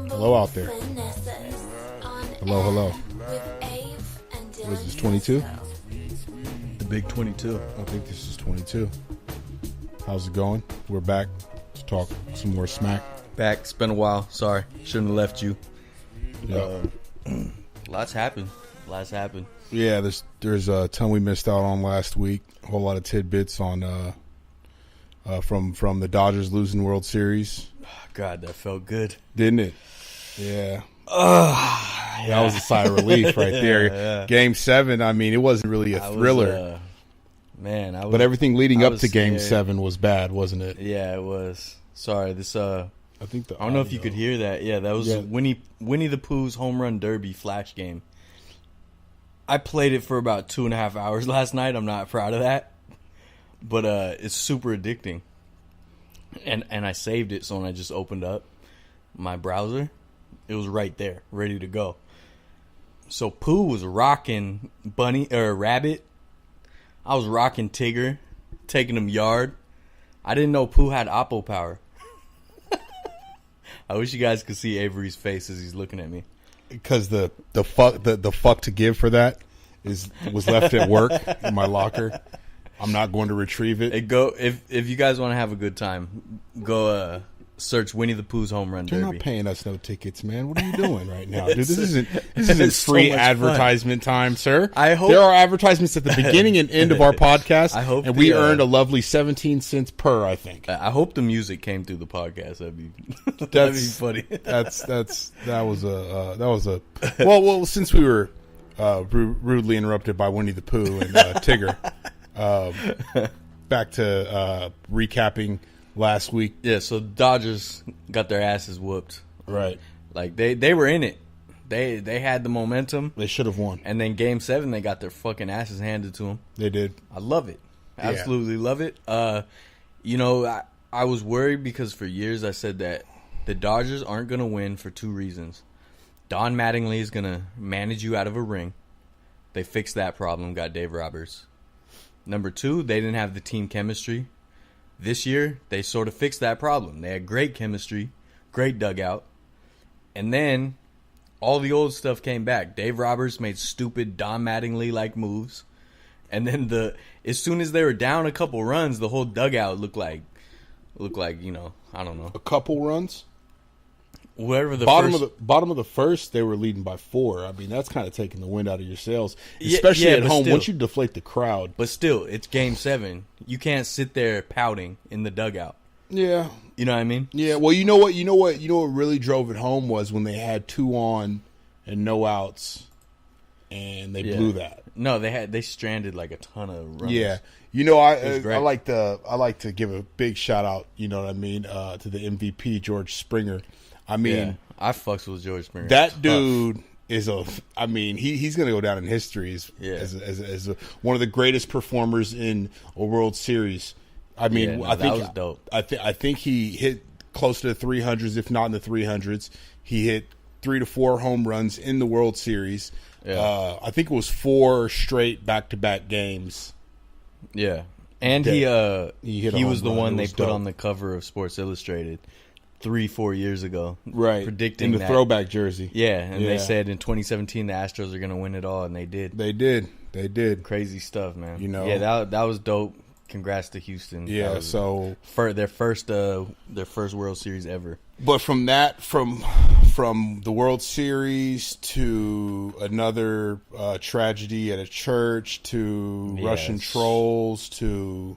Hello out there. Hello. What is this, 22? The big 22. I think this is 22. How's it going? We're back to talk some more smack. Back. It's been a while. Sorry. Shouldn't have left you. Yeah. Lots happened. Yeah, there's a ton we missed out on last week. A whole lot of tidbits on from the Dodgers losing World Series. God, that felt good. Didn't it? Yeah. That was a sigh of relief right there. Yeah. Game 7, I mean, it wasn't really a thriller. But everything leading up to Game 7 was bad, wasn't it? Yeah, it was. Sorry, this I think don't know if you could hear that. Yeah, that was Winnie the Pooh's home run derby flash game. I played it for about 2.5 hours last night. I'm not proud of that, but it's super addicting. And I saved it, so when I just opened up my browser, it was right there, ready to go. So Pooh was rocking Rabbit. I was rocking Tigger, taking him yard. I didn't know Pooh had Oppo power. I wish you guys could see Avery's face as he's looking at me. Because the fuck to give for that was left at work in my locker. I'm not going to retrieve it. If you guys want to have a good time, go search Winnie the Pooh's home run derby. You're not paying us no tickets, man. What are you doing right now, dude? This isn't free so advertisement time, sir. There are advertisements at the beginning and end of our podcast. And we earned a lovely 17 cents per. I think. I hope the music came through the podcast. That'd be funny. That was a well. Since we were rudely interrupted by Winnie the Pooh and Tigger, back to recapping last week. Yeah, so Dodgers got their asses whooped. Right. Like, they were in it. They had the momentum. They should have won. And then Game 7, they got their fucking asses handed to them. They did. I love it. Absolutely love it. I was worried because for years I said that the Dodgers aren't going to win for two reasons. Don Mattingly is going to manage you out of a ring. They fixed that problem, got Dave Roberts. Number 2, they didn't have the team chemistry. This year, they sort of fixed that problem. They had great chemistry, great dugout. And then all the old stuff came back. Dave Roberts made stupid Don Mattingly-like moves. And then as soon as they were down a couple runs, the whole dugout looked like, I don't know. A couple runs? Whatever the bottom of the first, they were leading by 4. I mean, that's kind of taking the wind out of your sails, especially at home. Once you deflate the crowd, but still, it's Game 7. You can't sit there pouting in the dugout. Yeah, you know what I mean. Yeah. Well, you know what really drove it home was when they had 2 on and no outs, and they blew that. No, they stranded like a ton of runs. Yeah. I like to give a big shout out. You know what I mean, to the MVP George Springer. I mean, I fucks with George Springer. That dude is he's going to go down in history as one of the greatest performers in a World Series. I mean, I think that was dope. I think he hit close to the 300s, if not in the 300s. He hit 3 to 4 home runs in the World Series. Yeah. I think it was 4 straight back-to-back games. Yeah, and he was the one they put on the cover of Sports Illustrated 3-4 years ago, right? Predicting in the throwback jersey. Yeah, and they said in 2017 the Astros are going to win it all, and they did. They did. Crazy stuff, man. Yeah, that was dope. Congrats to Houston. Yeah, so for their first World Series ever. But from the World Series to another tragedy at a church to Russian trolls to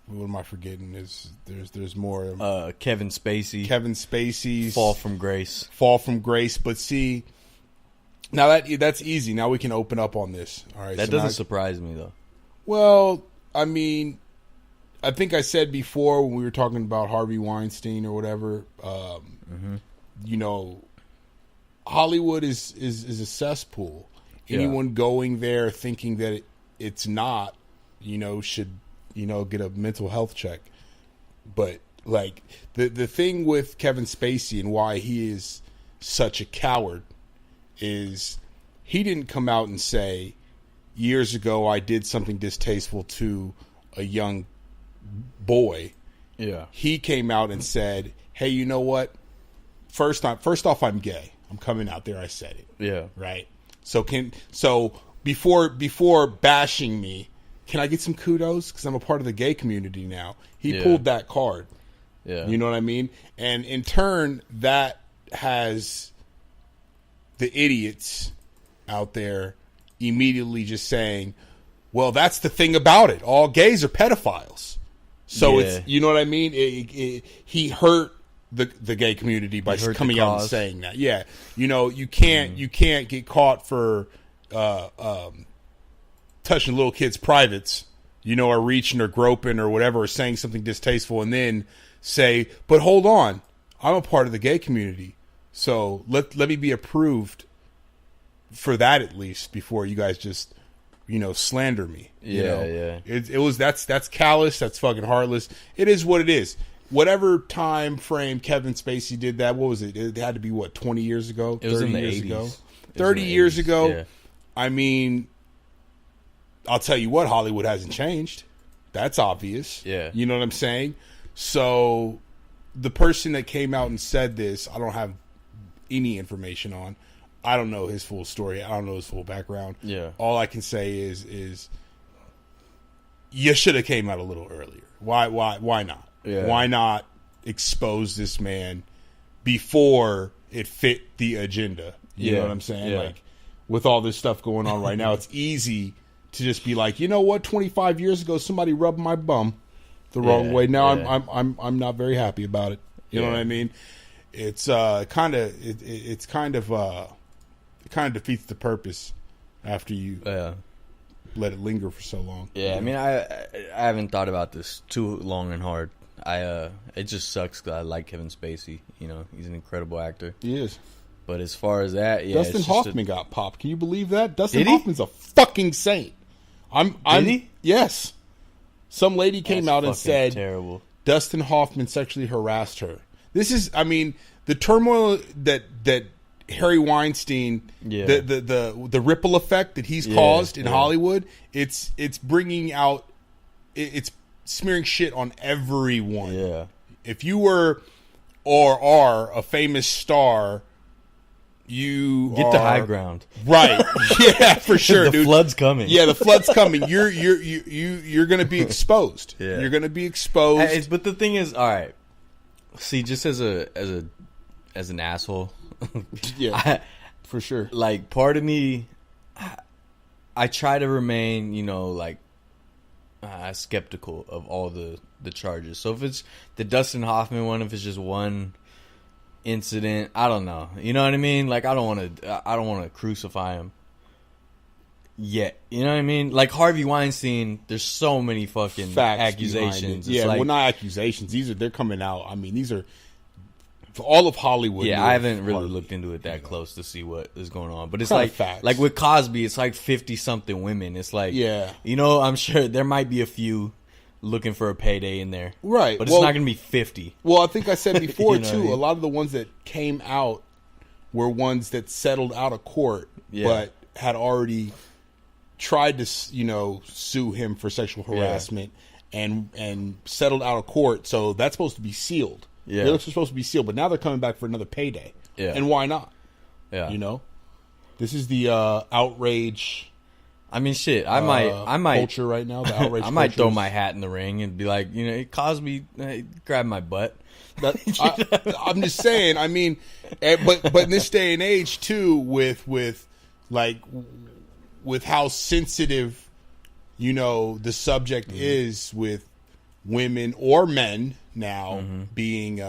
what am I forgetting? There's more. Kevin Spacey's fall from grace. But see, now that's easy. Now we can open up on this. All right, that doesn't surprise me though. Well, I mean, I think I said before when we were talking about Harvey Weinstein or whatever. Hollywood is a cesspool. Anyone going there thinking that it's not, should. Get a mental health check. But like the thing with Kevin Spacey and why he is such a coward is he didn't come out and say, years ago I did something distasteful to a young boy Yeah. He came out and said, "Hey, you know what? First off, I'm gay. I'm coming out there. I said it. Yeah. Right. So before bashing me, can I get some kudos? Because I'm a part of the gay community now." He pulled that card. Yeah. You know what I mean? And in turn, that has the idiots out there immediately just saying, well, that's the thing about it. All gays are pedophiles. So it's, you know what I mean? He hurt the gay community by coming out and saying that. Yeah. You know, you can't get caught for touching little kids' privates, you know, or reaching or groping or whatever, or saying something distasteful, and then say, but hold on, I'm a part of the gay community. So let me be approved for that at least before you guys just, you know, slander me. You know? That's callous. That's fucking heartless. It is what it is. Whatever time frame Kevin Spacey did that, what was it? It had to be, 20 years ago? It was in the 80s. 30 years ago. Yeah. I mean, I'll tell you what, Hollywood hasn't changed. That's obvious. Yeah. You know what I'm saying? So the person that came out and said this, I don't have any information on. I don't know his full story. I don't know his full background. Yeah. All I can say is you should have came out a little earlier. Why not? Yeah. Why not expose this man before it fit the agenda? You know what I'm saying? Yeah. Like, with all this stuff going on right now, it's easy to just be like, you know what? 25 years ago, somebody rubbed my bum the wrong way. Now I'm not very happy about it. You know what I mean? It's kind of defeats the purpose after you let it linger for so long. Yeah, I mean, I haven't thought about this too long and hard. It just sucks because I like Kevin Spacey. You know, he's an incredible actor. He is. But as far as that, Dustin Hoffman got popped. Can you believe that? Dustin Hoffman's a fucking saint. Did he? Yes. Some lady came out and said terrible. Dustin Hoffman sexually harassed her. This is, I mean, the turmoil that Harry Weinstein, the ripple effect that he's caused in Hollywood, it's bringing out, it's smearing shit on everyone. Yeah. If you were or are a famous star, you get the high ground, right? Yeah, for sure. The flood's coming. Yeah, the flood's coming. You're going to be exposed. Yeah. You're going to be exposed. But the thing is, all right. See, just as an asshole, yeah, for sure. Like, part of me, I try to remain, you know, like skeptical of all the charges. So if it's the Dustin Hoffman one, if it's just one incident, I don't know. You know what I mean? Like, I don't want to crucify him yet. You know what I mean? Like Harvey Weinstein, there's so many fucking accusations. Yeah, well, not accusations. They're coming out. I mean, these are for all of Hollywood. Yeah, I haven't really looked into it that close to see what is going on. But it's like with Cosby, it's like 50-something women. It's like, you know, I'm sure there might be a few looking for a payday in there. Right. But it's not going to be 50. Well, I think I said before, you know too, I mean? A lot of the ones that came out were ones that settled out of court, but had already tried to, you know, sue him for sexual harassment and settled out of court. So that's supposed to be sealed. Yeah. They're supposed to be sealed, but now they're coming back for another payday. Yeah. And why not? Yeah. You know? This is the outrage. I mean, shit. I might culture right now. The outrage. I might throw my hat in the ring and be like, you know, Cosby grabbed my butt. I'm just saying. I mean, but in this day and age too, with how sensitive, you know, the subject is with women or men now being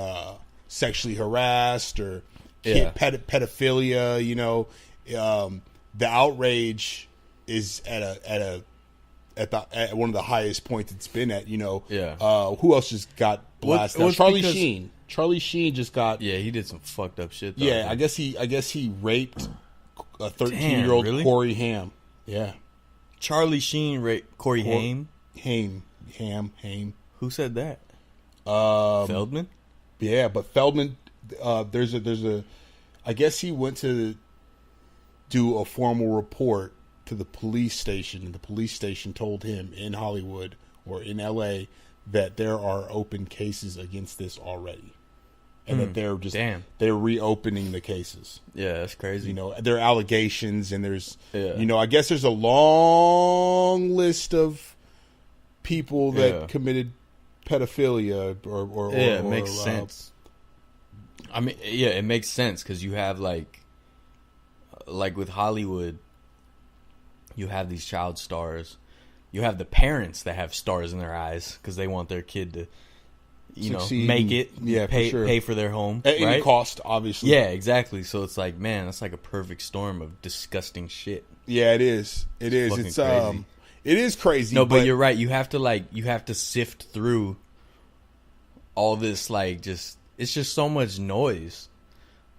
sexually harassed or pedophilia. You know, the outrage is at one of the highest points it's been at. You know, who else just got blasted? Charlie Sheen just got. Yeah, he did some fucked up shit. Though, yeah, I guess he raped a 13-year-old really? Corey Haim. Yeah, Charlie Sheen raped Corey Haim. Haim. Who said that? Feldman. Yeah, but Feldman. There's a. I guess he went to do a formal report to the police station, and the police station told him in Hollywood or in L.A. that there are open cases against this already. And that they're just they're reopening the cases. Yeah, that's crazy. You know, there are allegations, and there's you know, I guess there's a long list of people that committed pedophilia or it makes sense. I mean, yeah, it makes sense because you have like with Hollywood, you have these child stars. You have the parents that have stars in their eyes because they want their kid to, succeed, make it, pay for their home at any cost, obviously. Yeah, exactly. So it's like, man, that's like a perfect storm of disgusting shit. Yeah, it is. It is. It's crazy. It is crazy. No, but you're right. You have to sift through all this. Like, it's just so much noise,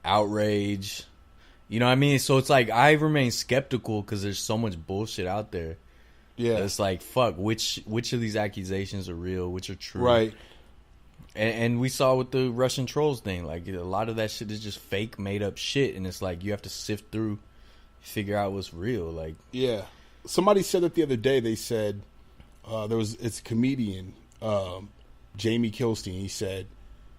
outrage. You know what I mean? So it's like I remain skeptical because there's so much bullshit out there. Yeah, it's like, fuck. Which of these accusations are real? Which are true? Right. And we saw with the Russian trolls thing, like a lot of that shit is just fake, made up shit, and it's like you have to sift through, figure out what's real. Like, yeah, somebody said that the other day. They said it's a comedian, Jamie Kilstein. He said,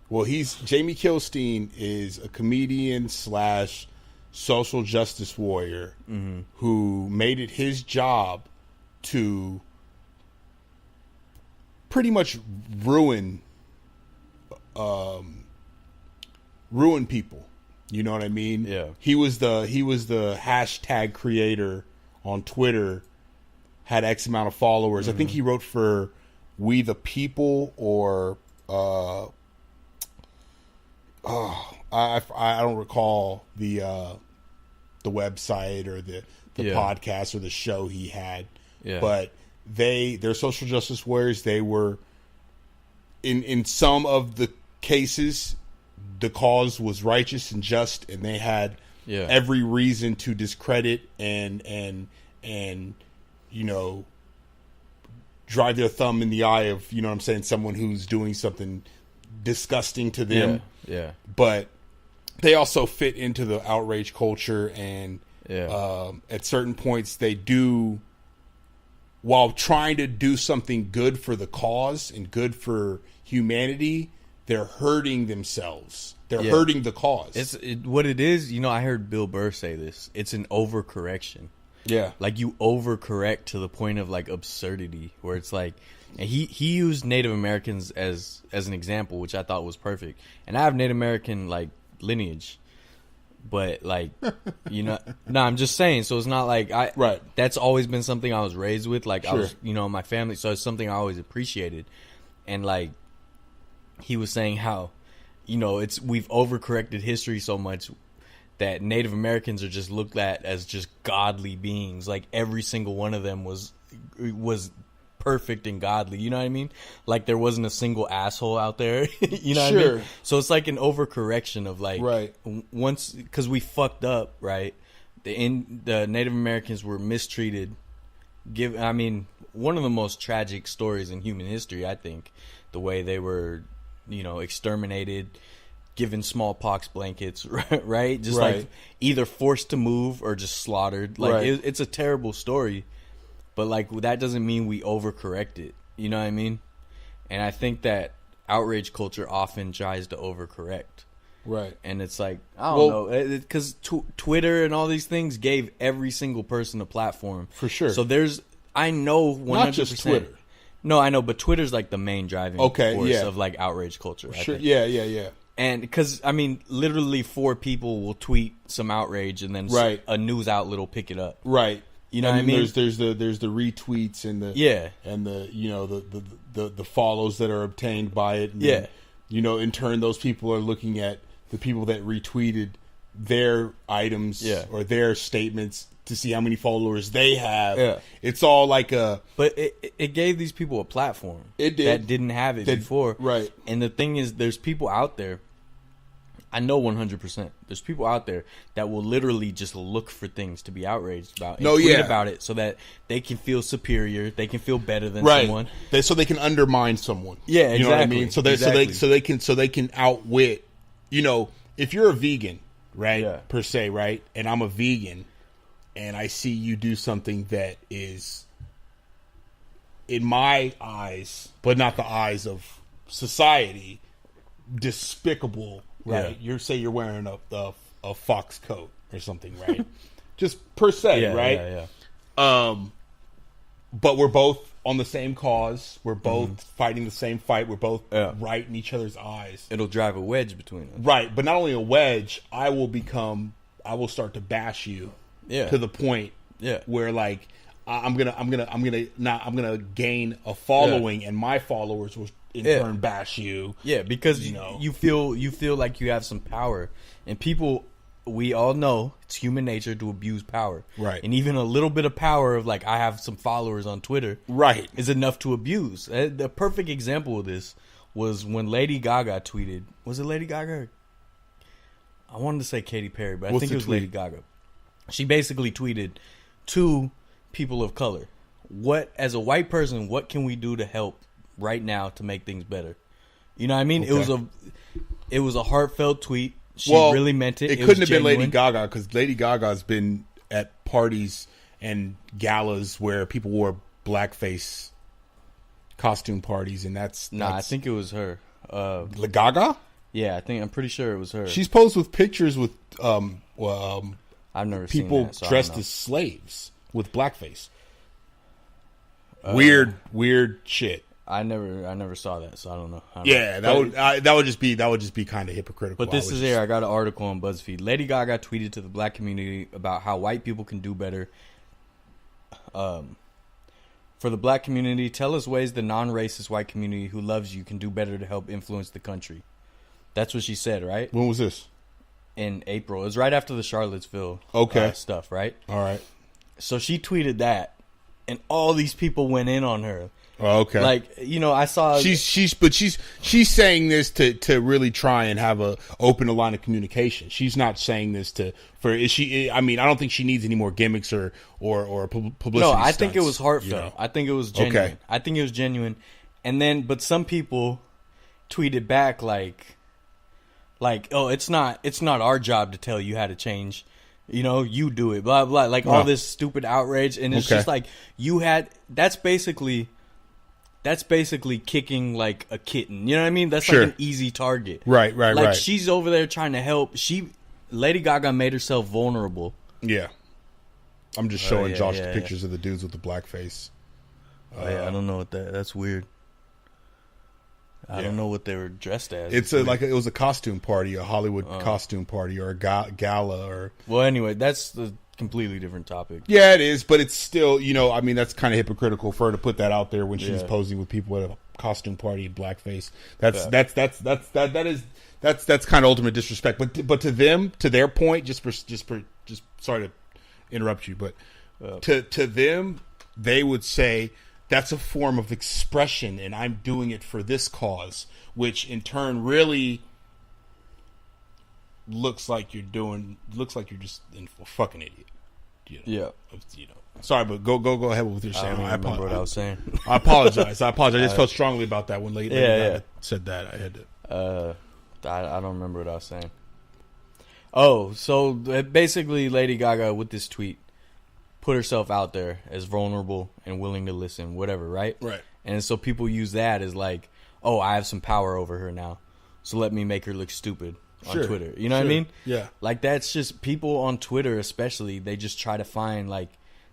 well, Jamie Kilstein is a comedian / social justice warrior who made it his job to pretty much ruin people. You know what I mean? Yeah. He was the hashtag creator on Twitter, had X amount of followers. I think he wrote for We the People or I don't recall the website or the podcast or the show he had. Yeah. But they're social justice warriors. They were in some of the cases, the cause was righteous and just, and they had every reason to discredit and you know, drive their thumb in the eye of, you know what I'm saying, someone who's doing something disgusting to them. Yeah. But they also fit into the outrage culture, and at certain points they do, while trying to do something good for the cause and good for humanity, they're hurting themselves. They're hurting the cause. What it is, you know, I heard Bill Burr say this. It's an overcorrection. Yeah. Like, you overcorrect to the point of, like, absurdity, where it's like, and he used Native Americans as an example, which I thought was perfect. And I have Native American, like, lineage. But, like, you know, no, I'm just saying. So it's not like right. That's always been something I was raised with. Like, I was, you know, my family. So it's something I always appreciated. And, like, he was saying how, you know, we've overcorrected history so much that Native Americans are just looked at as just godly beings. Like, every single one of them was perfect and godly. You know what I mean? Like, there wasn't a single asshole out there. You know what I mean? So it's like an overcorrection of, like, once, because we fucked up, right? The Native Americans were mistreated. I mean, one of the most tragic stories in human history, I think, the way they were, you know, exterminated, given smallpox blankets, right? Just like either forced to move or just slaughtered. Like, it's a terrible story, but, like, that doesn't mean we overcorrect it. You know what I mean? And I think that outrage culture often tries to overcorrect. Right. And it's like, I don't know, because Twitter and all these things gave every single person a platform. For sure. So I know 100%. Not just Twitter. No, I know, but Twitter's like the main driving force of, like, outrage culture. Sure. Yeah. And because, I mean, literally 4 people will tweet some outrage, and then a news outlet will pick it up. Right. You know what I mean? There's the retweets and the you know, the follows that are obtained by it. And then, you know, in turn, those people are looking at the people that retweeted their items or their statements to see how many followers they have. Yeah. It's all like But it gave these people a platform. It did. That didn't have it before. Right. And the thing is, there's people out there, I know 100%, there's people out there that will literally just look for things to be outraged about and tweet about it so that they can feel superior, they can feel better than someone. So they can undermine someone. Yeah, exactly. You know what I mean? So they can outwit, you know, if you're a vegan, right? Yeah. Per se, right? And I'm a vegan, and I see you do something that is in my eyes, but not the eyes of society, despicable, right? You're wearing a fox coat or something, right? Just per se, right? But we're both on the same cause. We're both fighting the same fight. We're both right in each other's eyes. It'll drive a wedge between us. Right, but not only a wedge, I will start to bash you to the point where like I'm gonna gain a following, and my followers will in turn bash you. Yeah, because you feel like you have some power, and people. We all know it's human nature to abuse power. Right. And even a little bit of power of like, I have some followers on Twitter. Right. Is enough to abuse. The perfect example of this was when Lady Gaga tweeted. Was it Lady Gaga? I wanted to say Katy Perry, but I think it was Lady Gaga. She basically tweeted to people of color, as a white person, what can we do to help right now to make things better? You know what I mean? Okay. It was a heartfelt tweet. She really meant it. It couldn't have been Lady Gaga, because Lady Gaga's been at parties and galas where people wore blackface costume parties, and that's I think it was her. Gaga? Yeah, I'm pretty sure it was her. She's posed with pictures with I've never seen people that, so dressed as slaves with blackface. Weird shit. I never saw that, so I don't know. That would just be kind of hypocritical. But this is here. I got an article on BuzzFeed. Lady Gaga tweeted to the black community about how white people can do better. For the black community, tell us ways the non-racist white community who loves you can do better to help influence the country. That's what she said, right? When was this? In April. It was right after the Charlottesville stuff, right? All right. So she tweeted that, and all these people went in on her. Oh, okay. Like, I saw she's saying this to really try and have a open a line of communication. She's not saying this I don't think she needs any more gimmicks or publicity. No, I stunts, think it was heartfelt. I think it was genuine. Okay. I think it was genuine. And then, but some people tweeted back like, oh, it's not our job to tell you how to change. You do it. Blah blah. Like all this stupid outrage, and it's just like That's basically kicking like a kitten. You know what I mean? That's like an easy target. Right. Like she's over there trying to help. Lady Gaga made herself vulnerable. Yeah. I'm just showing Josh the pictures of the dudes with the blackface. I don't know what that's weird. I don't know what they were dressed as. It was a costume party, a Hollywood costume party, or a gala, or. Well, anyway, that's the completely different topic. Yeah, it is, but it's still, that's kind of hypocritical for her to put that out there when she's posing with people at a costume party in blackface. That's kind of ultimate disrespect. But to them, to their point, just sorry to interrupt you, but to them, they would say that's a form of expression, and I'm doing it for this cause, which in turn really looks like you're just a fucking idiot. Sorry, but go ahead with what you're saying. I remember what I was saying. I apologize. I just felt strongly about that when Lady Gaga said that. I had to. I don't remember what I was saying. Oh, so basically, Lady Gaga with this tweet put herself out there as vulnerable and willing to listen, whatever, right? Right. And so people use that as like, oh, I have some power over her now, so let me make her look stupid on Twitter. You know what I mean? Yeah. Like, that's just people on Twitter especially, they just try to find, like,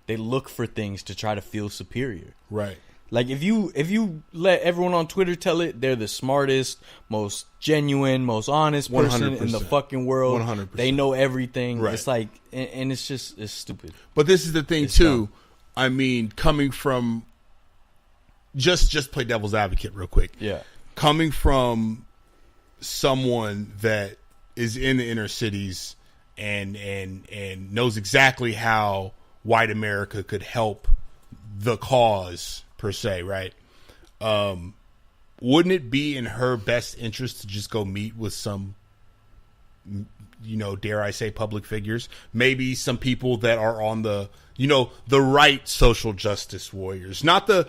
they look for things to try to feel superior. Right. Like, if you let everyone on Twitter tell it, they're the smartest, most genuine, most honest person 100%. in the fucking world. 100%. They know everything. Right. It's like, and it's stupid. But this is the thing, too. Dumb. I mean, coming from, just play devil's advocate real quick. Yeah. Coming from someone that is in the inner cities and knows exactly how white America could help the cause per se, right? Wouldn't it be in her best interest to just go meet with some, dare I say, public figures? Maybe some people that are on the right social justice warriors, not the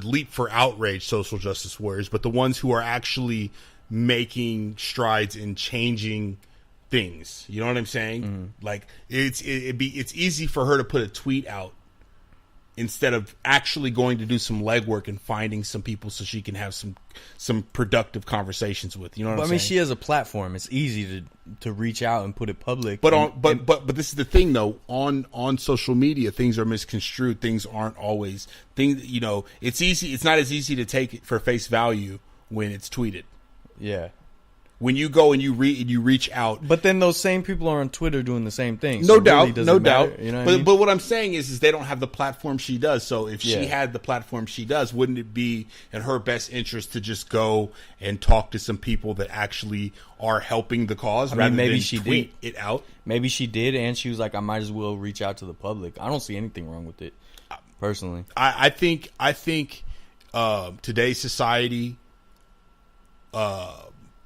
leap for outrage social justice warriors, but the ones who are actually making strides in changing things. You know what I'm saying? Mm-hmm. Like it's easy for her to put a tweet out instead of actually going to do some legwork and finding some people so she can have some productive conversations with. You know what I'm saying? I mean, she has a platform. It's easy to reach out and put it public. But but this is the thing though. On social media, things are misconstrued. Things aren't always things. You know, it's easy. It's not as easy to take it for face value when it's tweeted. Yeah. When you go and you reach out, but then those same people are on Twitter doing the same thing. So no doubt, really no matter, doubt. You know but what I'm saying is they don't have the platform she does. So if she had the platform she does, wouldn't it be in her best interest to just go and talk to some people that actually are helping the cause rather maybe than she tweet it out? Maybe she did, and she was like, I might as well reach out to the public. I don't see anything wrong with it, personally. I think today's society.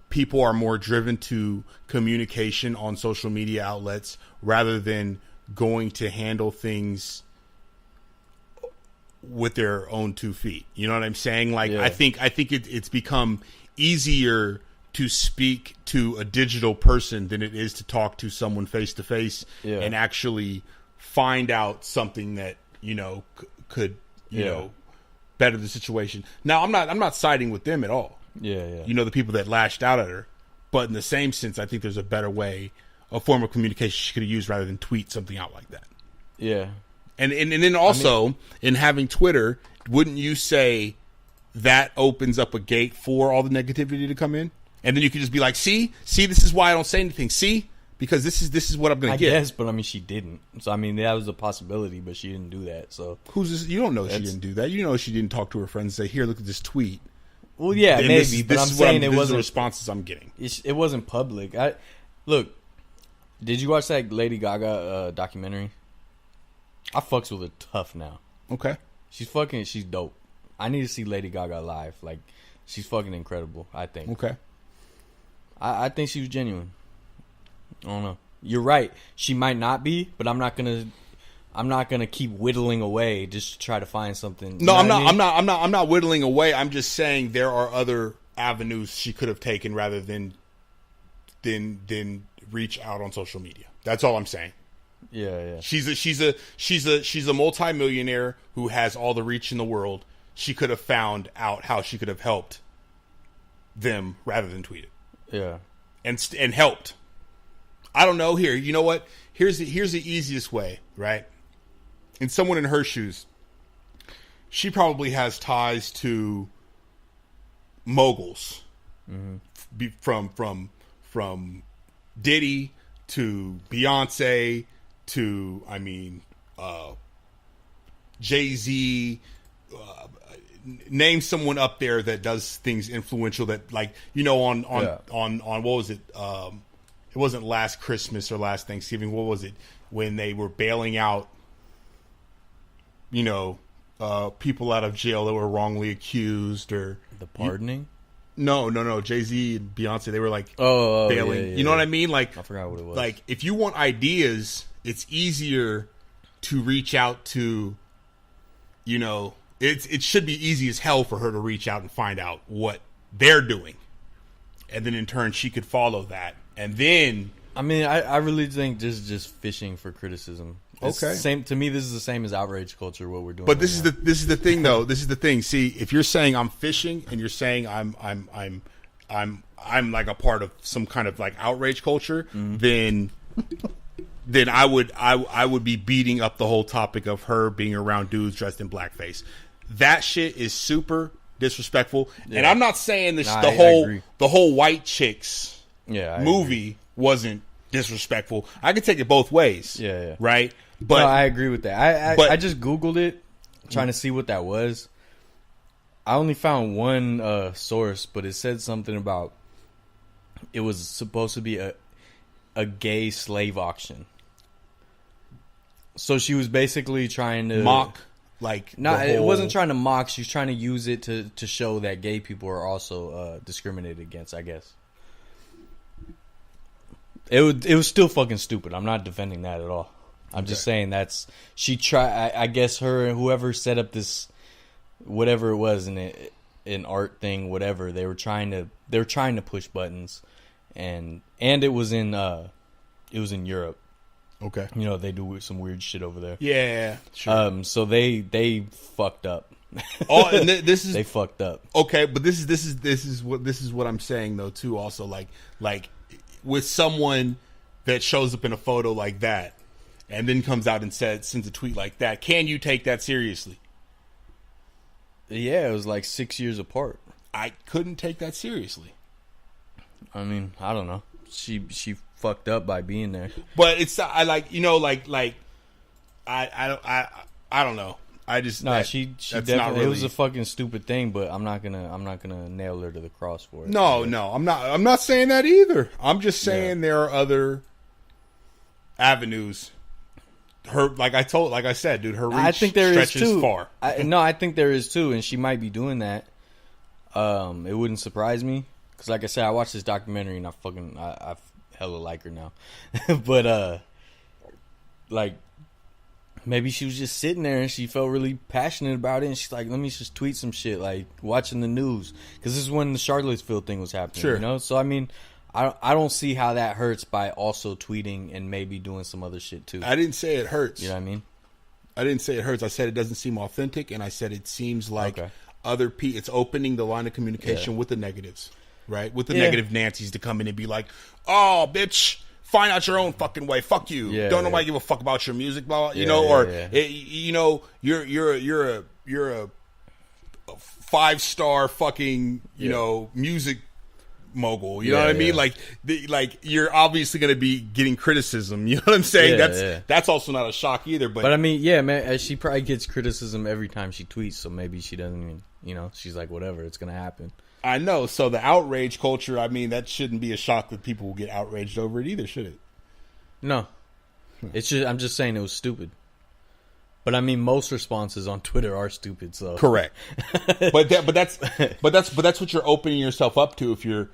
People are more driven to communication on social media outlets rather than going to handle things with their own 2 feet. You know what I'm saying? Like, I think it's become easier to speak to a digital person than it is to talk to someone face to face and actually find out something that, you know, could, you know, better the situation. Now, I'm not siding with them at all. Yeah. You know, the people that lashed out at her. But in the same sense, I think there's a better way, a form of communication she could have used rather than tweet something out like that. Yeah. And then also, in having Twitter, wouldn't you say that opens up a gate for all the negativity to come in? And then you could just be like, see, this is why I don't say anything. See? Because this is what I'm going to get. I guess, but I mean, she didn't. So, I mean, that was a possibility, but she didn't do that. So who's this? You don't know she didn't do that. You know she didn't talk to her friends and say, here, look at this tweet. Well, yeah, and maybe, but I'm saying it wasn't the responses I'm getting. It wasn't public. Look, did you watch that Lady Gaga documentary? I fucks with her tough now. Okay, she's dope. I need to see Lady Gaga live. Like, she's fucking incredible. I think. Okay, I think she was genuine. I don't know. You're right. She might not be, but I'm not gonna keep whittling away just to try to find something. No, I'm not whittling away. I'm just saying there are other avenues she could have taken rather than reach out on social media. That's all I'm saying. Yeah. She's a multimillionaire who has all the reach in the world. She could have found out how she could have helped them rather than tweet it. Yeah. And helped. I don't know. Here, you know what? Here's the easiest way, right? And someone in her shoes, she probably has ties to moguls, from Diddy to Beyonce to Jay-Z. Name someone up there that does things influential that, like, you know, on what was it? It wasn't last Christmas or last Thanksgiving. What was it when they were bailing out? You know, people out of jail that were wrongly accused, or the pardoning. No. Jay-Z and Beyonce, they were like bailing. Yeah. You know what I mean? Like, I forgot what it was. Like, if you want ideas, it's easier to reach out to. You know, it should be easy as hell for her to reach out and find out what they're doing, and then in turn she could follow that, and then. I mean, I really think this is just fishing for criticism. It's okay. Same to me. This is the same as outrage culture. What we're doing. But this is the thing though. This is the thing. See, if you're saying I'm fishing and you're saying I'm like a part of some kind of like outrage culture, then I would be beating up the whole topic of her being around dudes dressed in blackface. That shit is super disrespectful. Yeah. And I'm not saying this the whole white chicks movie wasn't disrespectful. I could take it both ways. Yeah. Right? But no, I agree with that. I just Googled it, trying to see what that was. I only found one source, but it said something about it was supposed to be a gay slave auction. So she was basically trying to mock, like, it wasn't trying to mock. She was trying to use it to show that gay people are also discriminated against, I guess. It was still fucking stupid. I'm not defending that at all. I'm just saying she tried. I guess her and whoever set up this, whatever it was, an art thing, whatever. They were trying to push buttons, and it was in Europe, Okay. You know, they do some weird shit over there. Yeah, sure. So they fucked up. Oh, and this is they fucked up. Okay, but this is what I'm saying though too. Also, like with someone that shows up in a photo like that, and then comes out and sends a tweet like that, can you take that seriously? Yeah, it was like 6 years apart. I couldn't take that seriously. I mean, I don't know. She fucked up by being there. But it's I don't know. I just she definitely really, it was a fucking stupid thing, but I'm not gonna nail her to the cross for it. No, I'm not saying that either. I'm just saying there are other avenues. Like I said, dude, her reach I think there stretches is too. Far. I think there is too, and she might be doing that. It wouldn't surprise me because, like I said, I watched this documentary and I hella like her now, but like. Maybe she was just sitting there and she felt really passionate about it. And she's like, let me just tweet some shit, like watching the news. Because this is when the Charlottesville thing was happening, you know? So, I mean, I don't see how that hurts by also tweeting and maybe doing some other shit, too. I didn't say it hurts. You know what I mean? I didn't say it hurts. I said it doesn't seem authentic. And I said it seems like other people, it's opening the line of communication with the negatives, right? With the negative Nancy's to come in and be like, oh, bitch. Find out your own fucking way. Fuck you. Yeah, don't nobody give a fuck about your music, blah. You know, or you know, you're a 5-star fucking music mogul. You know what I mean? Like you're obviously going to be getting criticism. You know what I'm saying? That's also not a shock either. But I mean, yeah, man, she probably gets criticism every time she tweets. So maybe she doesn't even. You know, she's like, whatever, it's going to happen. I know. So the outrage culture, I mean, that shouldn't be a shock that people will get outraged over it either, should it? No. It's just I'm just saying it was stupid. But I mean, most responses on Twitter are stupid, so correct. but that's what you're opening yourself up to if you're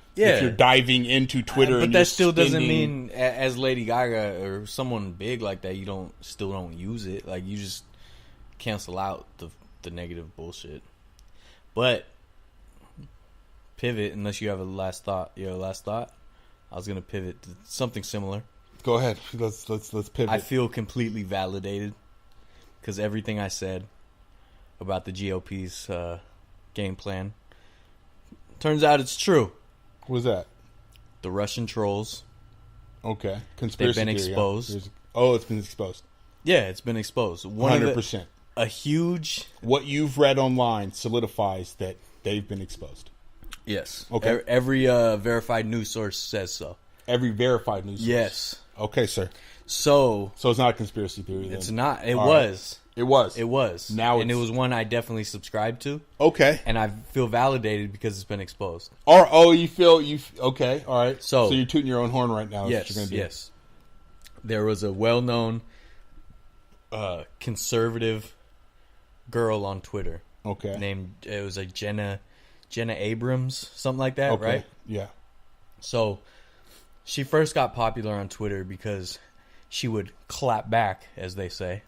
diving into Twitter. But that still doesn't mean as Lady Gaga or someone big like that, you still don't use it. Like you just cancel out the negative bullshit. But pivot, unless you have a last thought. You have a last thought? I was gonna pivot to something similar. Go ahead. Let's pivot. I feel completely validated because everything I said about the GOP's game plan turns out it's true. What was that? The Russian trolls. Okay. Conspiracy They've been theory, exposed. Yeah. Oh, it's been exposed. Yeah, it's been exposed. 100%. A huge. What you've read online solidifies that they've been exposed. Yes. Okay. Every verified news source says so. Every verified news source? Yes. Okay, sir. So it's not a conspiracy theory then? It's not. It was. Right. It was. It was. Now and it was one I definitely subscribed to. Okay. And I feel validated because it's been exposed. You feel okay, all right. So you're tooting your own horn right now. Yes, what you're gonna do. Yes. There was a well-known conservative girl on Twitter. Okay. It was like Jenna Abrams, something like that, right? Yeah. So she first got popular on Twitter because she would clap back, as they say,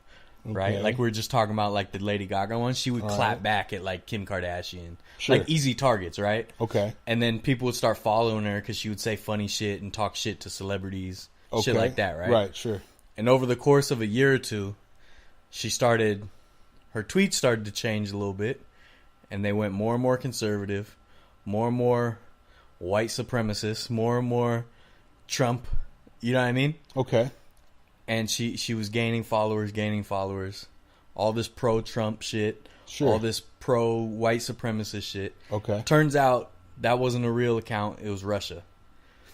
right? Like we were just talking about, like the Lady Gaga one. She would clap back at like Kim Kardashian, like easy targets, right? Okay. And then people would start following her because she would say funny shit and talk shit to celebrities, shit like that, right? Right. Sure. And over the course of a year or two, her tweets started to change a little bit, and they went more and more conservative, more and more white supremacist, more and more Trump. You know what I mean? Okay. And she was gaining followers, all this pro-Trump shit, all this pro-white supremacist shit. Okay. Turns out that wasn't a real account. It was Russia.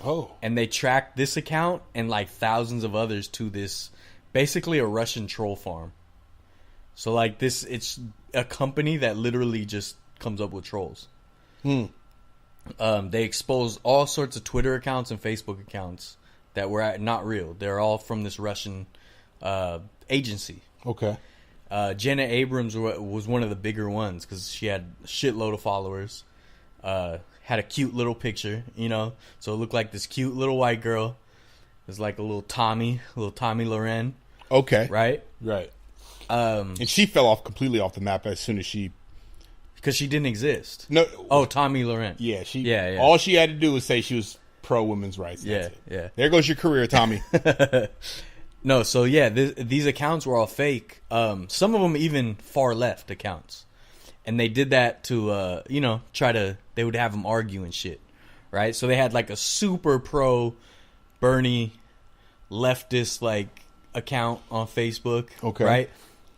Oh. And they tracked this account and like thousands of others to this, basically a Russian troll farm. So like this, it's a company that literally just comes up with trolls. They exposed all sorts of Twitter accounts and Facebook accounts that were not real. They're all from this Russian agency. Okay. Jenna Abrams was one of the bigger ones because she had a shitload of followers. Had a cute little picture, so it looked like this cute little white girl. It was like a little Tommy Loren. Okay. Right? Right. And she fell completely off the map as soon as because she didn't exist. No. Oh, Tommy Loren. Yeah. Yeah. All she had to do was say she was pro women's rights. Yeah. There goes your career, Tommy. No, so yeah, these accounts were all fake. Some of them even far left accounts, and they did that to they would have them argue and shit, right? So they had like a super pro Bernie leftist like account on Facebook, okay, right?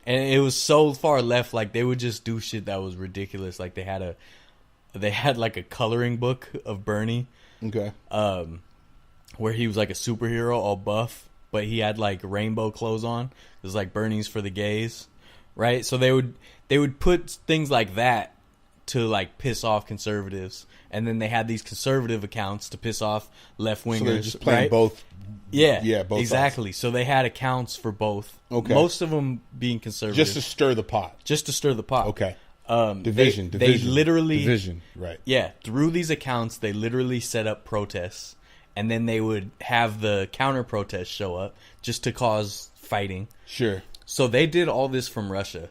And it was so far left, like they would just do shit that was ridiculous. Like they had like a coloring book of Bernie, okay, where he was like a superhero, all buff. But he had like rainbow clothes on. It was like Bernie's for the gays, right? So they would put things like that to like piss off conservatives, and then they had these conservative accounts to piss off left wingers. So they're just playing right? both. Yeah, both exactly. sides. So they had accounts for both. Okay, most of them being conservative, just to stir the pot. Okay. Division. They literally division. Right. Yeah, through these accounts, they literally set up protests. And then they would have the counter protests show up just to cause fighting. Sure. So they did all this from Russia.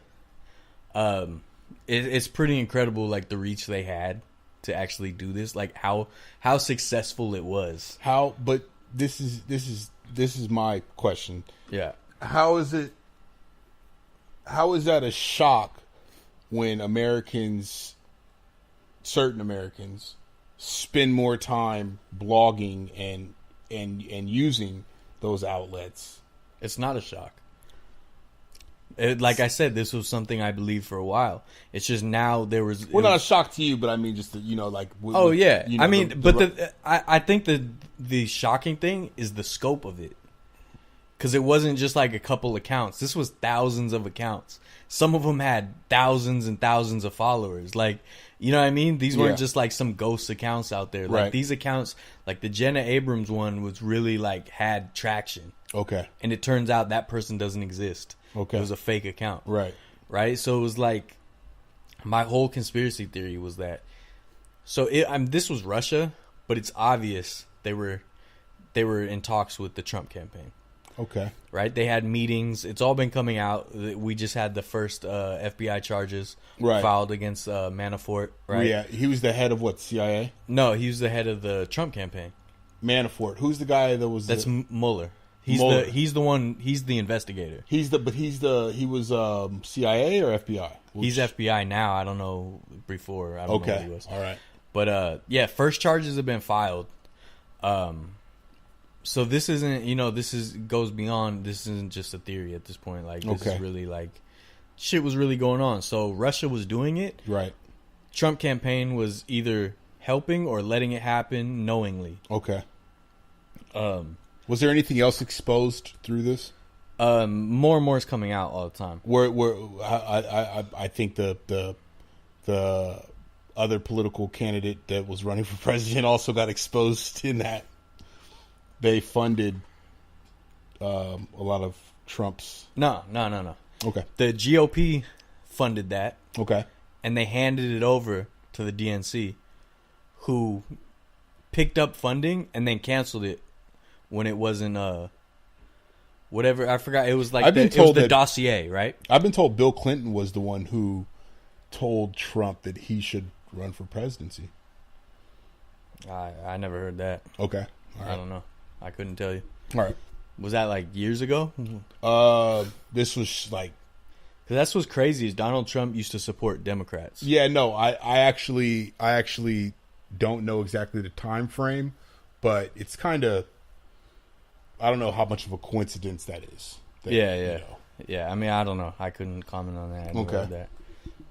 It's pretty incredible, like the reach they had to actually do this, like how successful it was. But this is my question. Yeah. How is that a shock when certain Americans spend more time blogging and using those outlets? It's not a shock. Like I said, this was something I believed for a while. It's just now there was... Well, not a shock to you, but I mean just, like... yeah. I mean, I think the shocking thing is the scope of it. Because it wasn't just like a couple accounts. This was thousands of accounts. Some of them had thousands and thousands of followers. Like... You know what I mean? These weren't just like some ghost accounts out there. Like these accounts, like the Jenna Abrams one was really like had traction. Okay. And it turns out that person doesn't exist. Okay. It was a fake account. Right. Right? So it was like my whole conspiracy theory was that. So this was Russia, but it's obvious they were in talks with the Trump campaign. Okay. Right? They had meetings. It's all been coming out. We just had the first FBI charges filed against Manafort. Right? Yeah. He was the head of what, CIA? No, he was the head of the Trump campaign. Manafort. Who's the guy that was... That's Mueller. He's the one. He's the investigator. He was CIA or FBI? He's FBI now. I don't know before. I don't know what he was. All right. But first charges have been filed. So this isn't, goes beyond, this isn't just a theory at this point. Like, this is really, like, shit was really going on. So Russia was doing it. Right. Trump campaign was either helping or letting it happen knowingly. Okay. Was there anything else exposed through this? More and more is coming out all the time. I think the other political candidate that was running for president also got exposed in that. They funded a lot of Trump's... No. Okay. The GOP funded that. Okay. And they handed it over to the DNC, who picked up funding and then canceled it when it wasn't... whatever, I forgot. It was like it was the dossier, right? I've been told Bill Clinton was the one who told Trump that he should run for presidency. I never heard that. Okay. All right. I don't know. I couldn't tell you. All right. Was that like years ago? This was like... Because that's what's crazy is Donald Trump used to support Democrats. Yeah, no, I actually don't know exactly the time frame, but it's kind of... I don't know how much of a coincidence that is. Yeah, I mean, I don't know. I couldn't comment on that. Okay. That.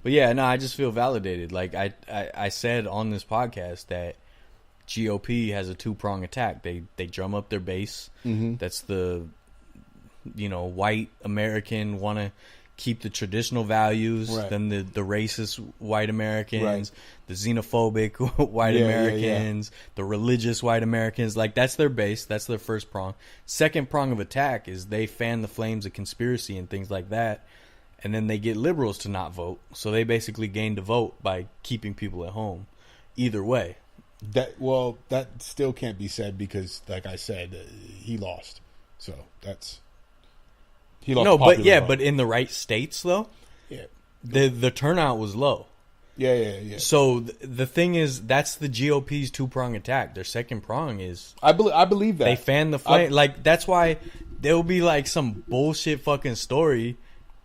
But yeah, no, I just feel validated. Like I said on this podcast that GOP has a two-prong attack. They drum up their base. Mm-hmm. That's the, white American want to keep the traditional values. Right. Then the racist white Americans, right. The xenophobic white Americans, the religious white Americans. Like, that's their base. That's their first prong. Second prong of attack is they fan the flames of conspiracy and things like that. And then they get liberals to not vote. So they basically gained a vote by keeping people at home. Either way. That still can't be said because, like I said, he lost. So he lost. No, but in the right states though, the turnout was low. Yeah. So the thing is, that's the GOP's two-prong attack. Their second prong is I believe that they fan the flame. Like, that's why there will be like some bullshit fucking story,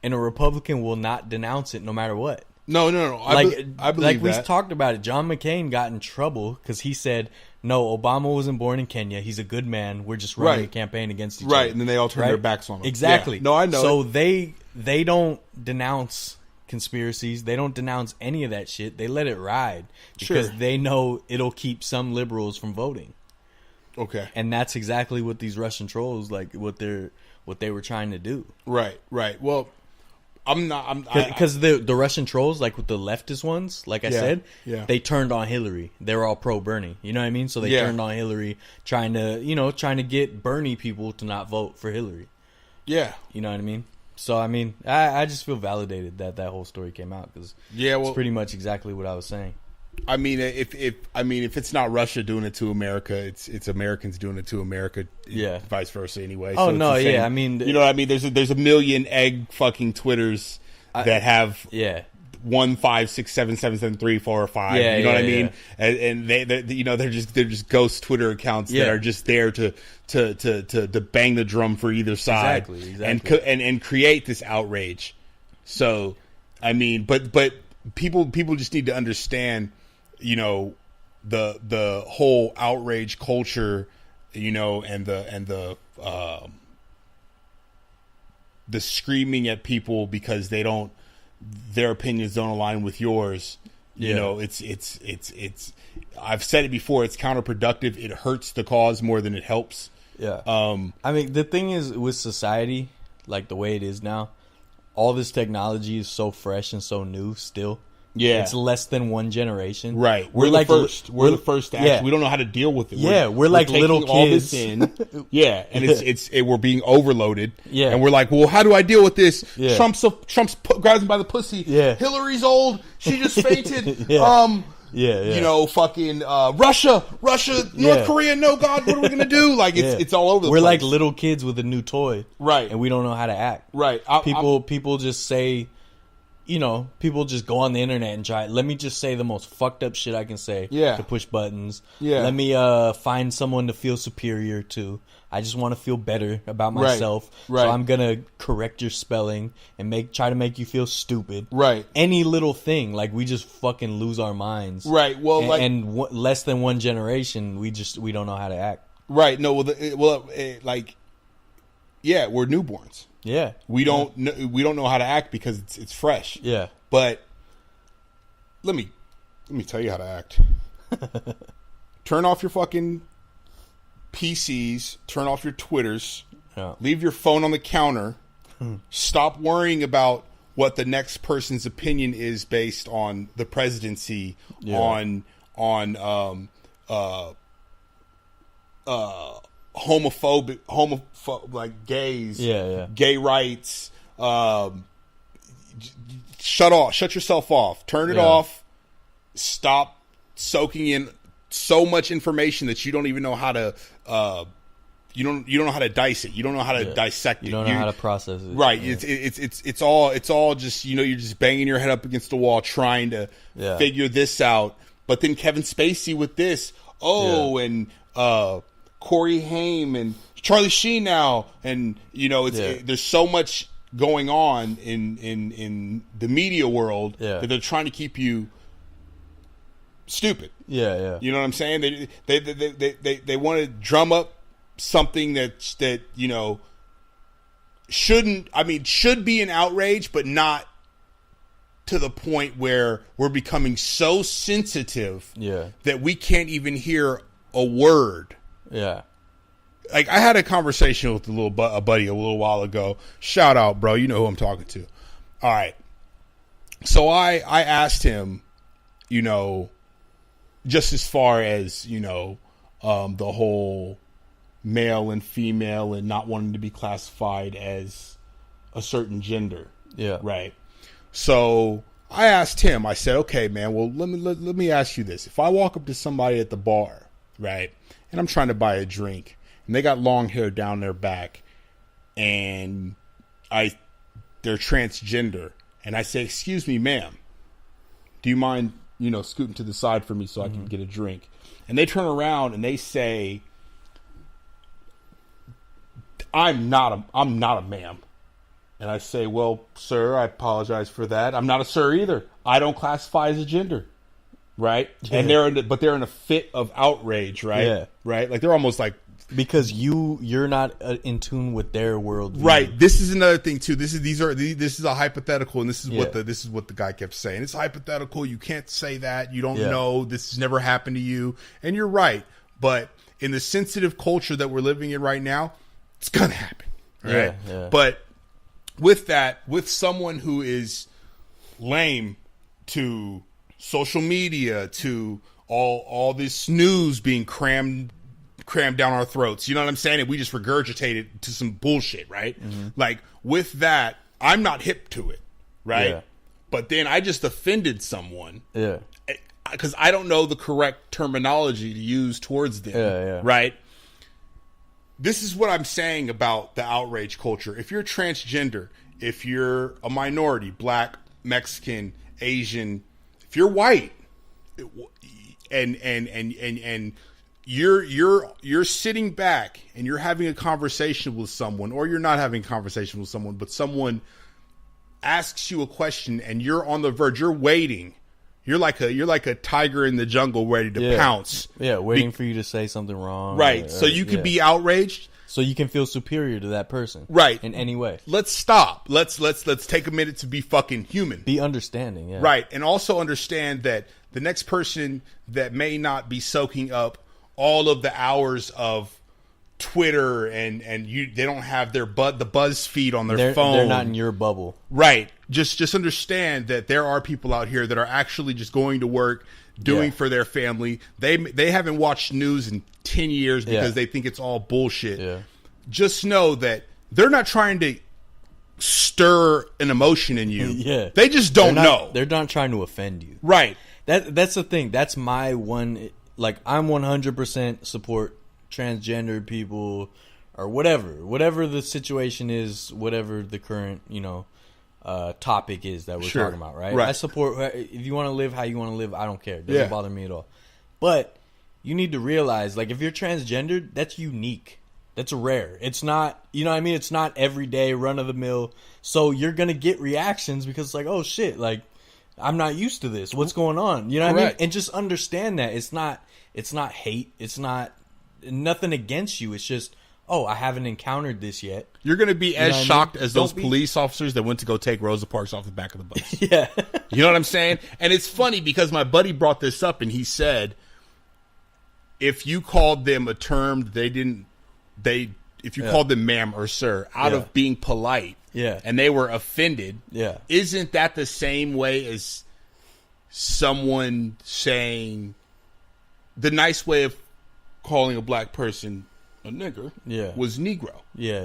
and a Republican will not denounce it no matter what. No. I believe like we that. talked about it. John McCain got in trouble because he said, "No, Obama wasn't born in Kenya. He's a good man. We're just running a campaign against each other." Right, and then they all turned their backs on him. Exactly. Yeah. No, I know. So they don't denounce conspiracies. They don't denounce any of that shit. They let it ride because they know it'll keep some liberals from voting. Okay. And that's exactly what these Russian trolls, like what they were trying to do. Right. Well, because the Russian trolls, like with the leftist ones, like I said, they turned on Hillary. They were all pro Bernie. You know what I mean? So they turned on Hillary, trying to get Bernie people to not vote for Hillary. Yeah. You know what I mean? So I mean, I just feel validated that whole story came out because it's pretty much exactly what I was saying. I mean, if it's not Russia doing it to America, it's Americans doing it to America. Yeah, vice versa. Anyway. Oh so no, yeah. I mean, you know what I mean. There's a million egg fucking Twitters that have 1, 5, 6, 7, 7, 7, 3, 4, or 5. You know what I mean? And they're just ghost Twitter accounts that are just there to bang the drum for either side. Exactly. And create this outrage. So, I mean, but people just need to understand. The whole outrage culture, and the screaming at people because their opinions don't align with yours. It's I've said it before, it's counterproductive. It hurts the cause more than it helps. Yeah. I mean, the thing is with society, like the way it is now, all this technology is so fresh and so new still. Yeah, it's less than one generation. Right, we're the first. We're the first to actually. We don't know how to deal with it. We're like little kids. All this in. And we're being overloaded. Yeah, and we're like, well, how do I deal with this? Yeah. Trump's grabs him by the pussy. Yeah, Hillary's old. She just fainted. Fucking Russia, North Korea. No, God, what are we gonna do? Like it's all over the place. We're like little kids with a new toy. Right, and we don't know how to act. Right, people just say. People just go on the internet and try. Let me just say the most fucked up shit I can say to push buttons. Yeah. Let me find someone to feel superior to. I just want to feel better about myself. Right. So I'm gonna correct your spelling and try to make you feel stupid. Right. Any little thing, like we just fucking lose our minds. Right. Well, less than one generation, we don't know how to act. Right. No. We're newborns. Yeah, we don't know how to act because it's fresh. Yeah, but let me tell you how to act. Turn off your fucking PCs. Turn off your Twitters. Yeah. Leave your phone on the counter. Stop worrying about what the next person's opinion is based on the presidency. Yeah. On homophobic like gays, gay rights. Shut yourself off. Turn it off. Stop soaking in so much information that you don't even know how to. You don't know how to dice it. You don't know how to dissect it. You don't know how to process it. Right. Yeah. It's all just you're just banging your head up against the wall trying to figure this out. But then Kevin Spacey with this. And Corey Haim and Charlie Sheen now, and there's so much going on in the media world that they're trying to keep you stupbe. Yeah. You know what I'm saying? They want to drum up something that should be an outrage, but not to the point where we're becoming so sensitive that we can't even hear a word. Yeah. Like, I had a conversation with a buddy a little while ago. Shout out, bro. You know who I'm talking to. All right. So I asked him, just as far as, the whole male and female and not wanting to be classified as a certain gender. Yeah. Right. So I asked him, I said, okay, man, well, let me ask you this. If I walk up to somebody at the bar, right, and I'm trying to buy a drink, and they got long hair down their back, and they're transgender, and I say, excuse me, ma'am, do you mind, scooting to the side for me so I can get a drink? And they turn around and they say, I'm not a ma'am. And I say, well, sir, I apologize for that. I'm not a sir either. I don't classify as a gender. Right? Yeah. And they're in a fit of outrage, right? Yeah. Right? Like they're almost like, because you're not in tune with their worldview. Right. This is another thing too. This is a hypothetical, and this is what the guy kept saying. It's hypothetical. You can't say that. You don't know. This has never happened to you. And you're right. But in the sensitive culture that we're living in right now, it's gonna happen. Right. Yeah. But with that, with someone who is lame to social media, to all this news being crammed down our throats, you know what I'm saying? And we just regurgitate it to some bullshit, right? Mm-hmm. Like with that, I'm not hip to it, right? Yeah. But then I just offended someone, because I don't know the correct terminology to use towards them, right? This is what I'm saying about the outrage culture. If you're transgender, if you're a minority, black, Mexican, Asian, if you're white, and you're sitting back and you're having a conversation with someone, or you're not having a conversation with someone, but someone asks you a question and you're on the verge, you're waiting. You're like a tiger in the jungle ready to pounce. Yeah, waiting for you to say something wrong. Right. So you could be outraged. So you can feel superior to that person. Right. In any way. Let's stop. Let's take a minute to be fucking human. Be understanding, yeah. Right. And also understand that the next person that may not be soaking up all of the hours of Twitter and they don't have the buzz feed on their phone. They're not in your bubble. Right. Just understand that there are people out here that are actually just going to work, doing for their family. They haven't watched news in 10 years because they think it's all bullshit. Yeah. Just know that they're not trying to stir an emotion in you. Yeah. They just don't know. They're not trying to offend you. Right. That's the thing. That's my one, like, I'm 100% support transgender people or whatever the situation is, whatever the current, topic is that we're talking about, right? I support, if you want to live how you want to live, I don't care. It doesn't bother me at all. But you need to realize, like, if you're transgendered, that's unique. That's rare. It's not, it's not everyday run of the mill. So you're going to get reactions because it's like, oh shit, like, I'm not used to this. What's going on? You know what I mean? And just understand that it's not hate. It's not nothing against you. It's just, oh, I haven't encountered this yet. You're going to be as shocked as those police officers that went to go take Rosa Parks off the back of the bus. Yeah. You know what I'm saying? And it's funny because my buddy brought this up and he said, if you called them a term if you called them ma'am or sir out of being polite, and they were offended, isn't that the same way as someone saying, the nice way of calling a black person a nigger was Negro.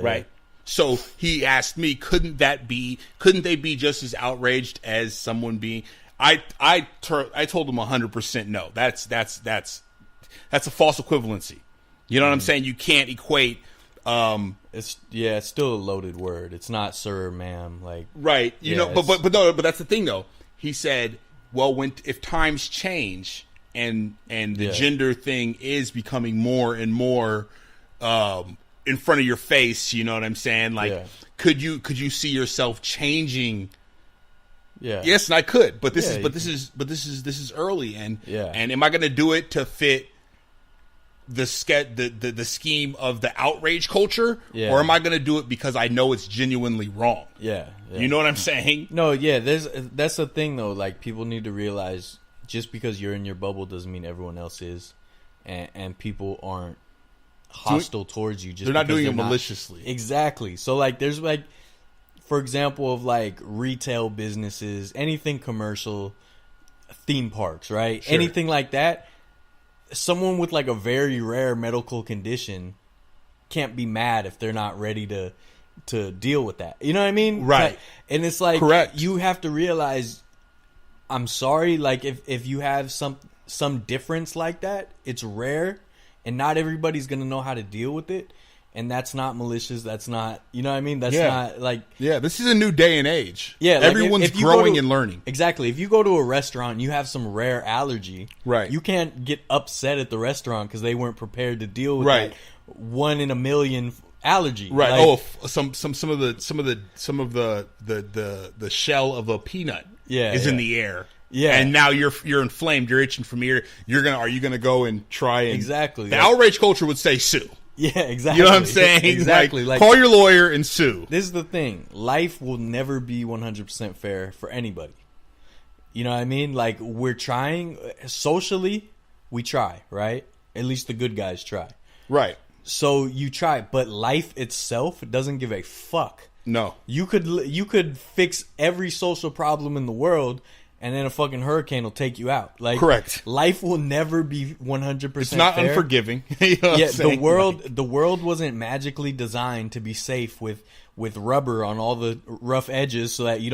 Right. So he asked me, couldn't they be just as outraged as someone being, I told him 100% no. That's a false equivalency. You know what I'm saying? You can't equate, it's still a loaded word. It's not sir or ma'am, like, right. But that's the thing though. He said, well, if times change, and the gender thing is becoming more and more in front of your face, you know what I'm saying? Like, could you see yourself changing? Yeah. Yes, and I could, but this is early, and am I going to do it to fit the scheme of the outrage culture, or am I going to do it because I know it's genuinely wrong? Yeah. You know what I'm saying? No, that's the thing though. Like, people need to realize, just because you're in your bubble doesn't mean everyone else is, and people aren't hostile towards you. Just they're not doing it maliciously. Exactly. So, like, there's, like, for example, of, like, retail businesses, anything commercial, theme parks, right? Sure. Anything like that. Someone with, like, a very rare medical condition can't be mad if they're not ready to deal with that. You know what I mean? Right. And it's like, correct. You have to realize, I'm sorry, like, if you have some difference like that, it's rare, and not everybody's gonna know how to deal with it, and that's not malicious. That's not, you know what I mean? That's not like, this is a new day and age. Yeah, like, everyone's growing and learning. Exactly. If you go to a restaurant and you have some rare allergy, right, you can't get upset at the restaurant because they weren't prepared to deal with that 1 in a million allergy. Right. Like, some of the shell of a peanut is in the air. Yeah. And now you're inflamed. You're itching from ear. Are you gonna go and try and exactly? The outrage culture would say sue. Yeah, exactly. You know what I'm saying? Exactly. Like call your lawyer and sue. This is the thing. Life will never be 100% fair for anybody. You know what I mean? Like, we're trying socially, we try, right? At least the good guys try. Right. So you try, but life itself doesn't give a fuck. No. You could fix every social problem in the world, and then a fucking hurricane will take you out. Like, correct. Life will never be 100% It's not fair. Unforgiving. You know what I'm the world wasn't magically designed to be safe with rubber on all the rough edges so that you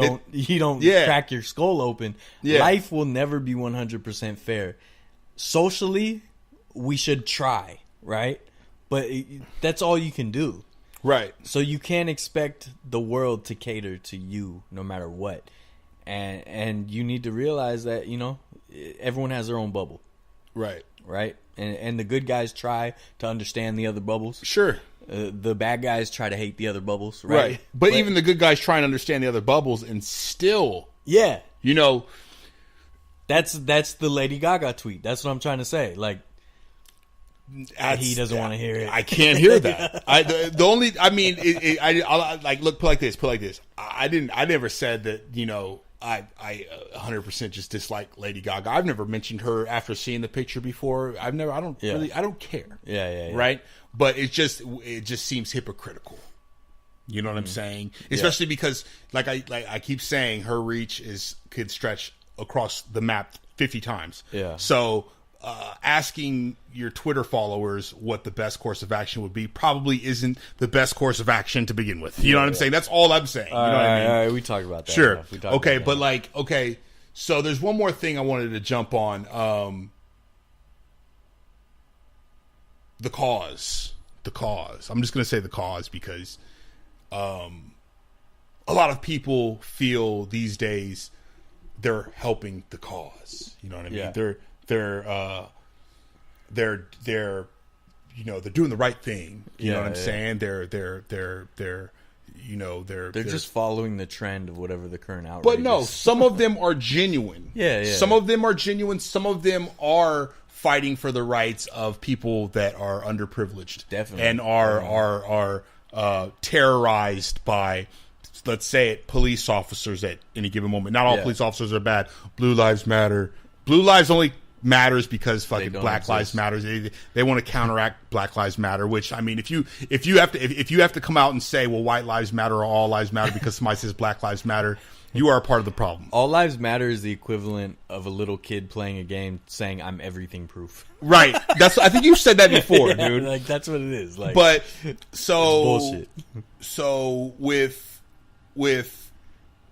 don't crack your skull open. Yeah. Life will never be 100% fair. Socially, we should try, right? But that's all you can do. Right. So you can't expect the world to cater to you no matter what. And you need to realize that, you know, everyone has their own bubble. Right. Right? And the good guys try to understand the other bubbles. Sure. The bad guys try to hate the other bubbles. Right. But even the good guys try and understand the other bubbles and still. Yeah. You know. That's the Lady Gaga tweet. That's what I'm trying to say. Like, he doesn't want to hear it. I can't hear that. Put like this. I never said that, you know, I 100% just dislike Lady Gaga. I've never mentioned her after seeing the picture before. I don't care. Yeah. Right? But it just seems hypocritical. You know what I'm saying? Especially because like I keep saying, her reach could stretch across the map 50 times. Yeah. So asking your Twitter followers what the best course of action would be probably isn't the best course of action to begin with. You know what I'm saying? That's all I'm saying. You know what I mean? All right, we talked about that. Sure. Okay, but so there's one more thing I wanted to jump on. The cause. I'm just going to say the cause because a lot of people feel these days they're helping the cause. You know what I mean? Yeah. They're you know, they're doing the right thing. You know what I'm saying? They're just following the trend of whatever the current outrage But no, is. some of them are genuine. Yeah. Some of them are genuine. Some of them are fighting for the rights of people that are underprivileged. Definitely. And are terrorized by, let's say it, police officers at any given moment. Not all police officers are bad. Blue Lives Matter. Blue Lives only matters because fucking Black Lives Matter. They want to counteract Black Lives Matter. Which, I mean, if you have to come out and say, well, white lives matter or all lives matter because somebody says Black Lives Matter, you are a part of the problem. All lives matter is the equivalent of a little kid playing a game saying I'm everything proof. Right. I think you said that before, dude. Like, that's what it is. Like, but so it's bullshit. So with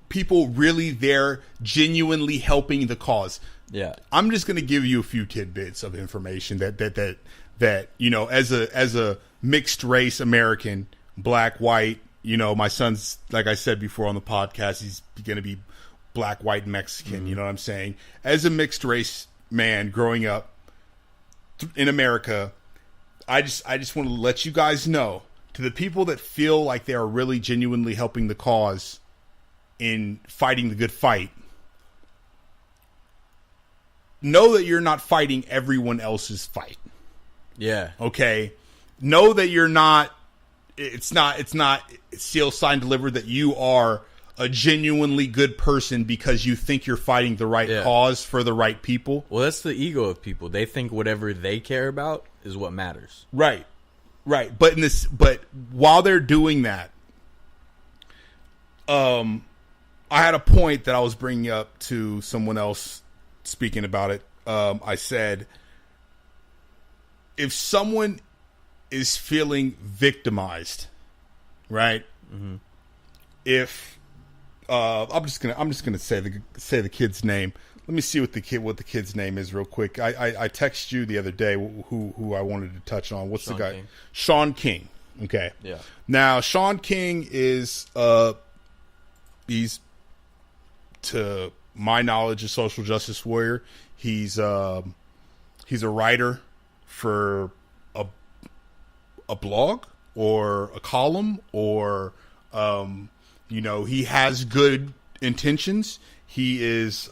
people really there genuinely helping the cause. Yeah. I'm just going to give you a few tidbits of information that you know, as a mixed race American, black, white, you know, my son's, like I said before on the podcast, he's going to be black, white, and Mexican. You know what I'm saying? As a mixed race man growing up in America, I just want to let you guys know, to the people that feel like they are really genuinely helping the cause in fighting the good fight, know that you're not fighting everyone else's fight. Yeah. Okay? Know that you're not, it's seal signed delivered that you are a genuinely good person because you think you're fighting the right cause for the right people. Well, that's the ego of people. They think whatever they care about is what matters. Right. But while they're doing that, I had a point that I was bringing up to someone else speaking about it. I said, if someone is feeling victimized, right? Mm-hmm. If I'm just gonna say the kid's name. Let me see what the kid's name is real quick. I texted you the other day who I wanted to touch on. What's Sean the guy? King. Sean King. Okay. Yeah. Now Sean King is he's, to my knowledge, a social justice warrior. He's a writer for a blog or a column or, he has good intentions. He is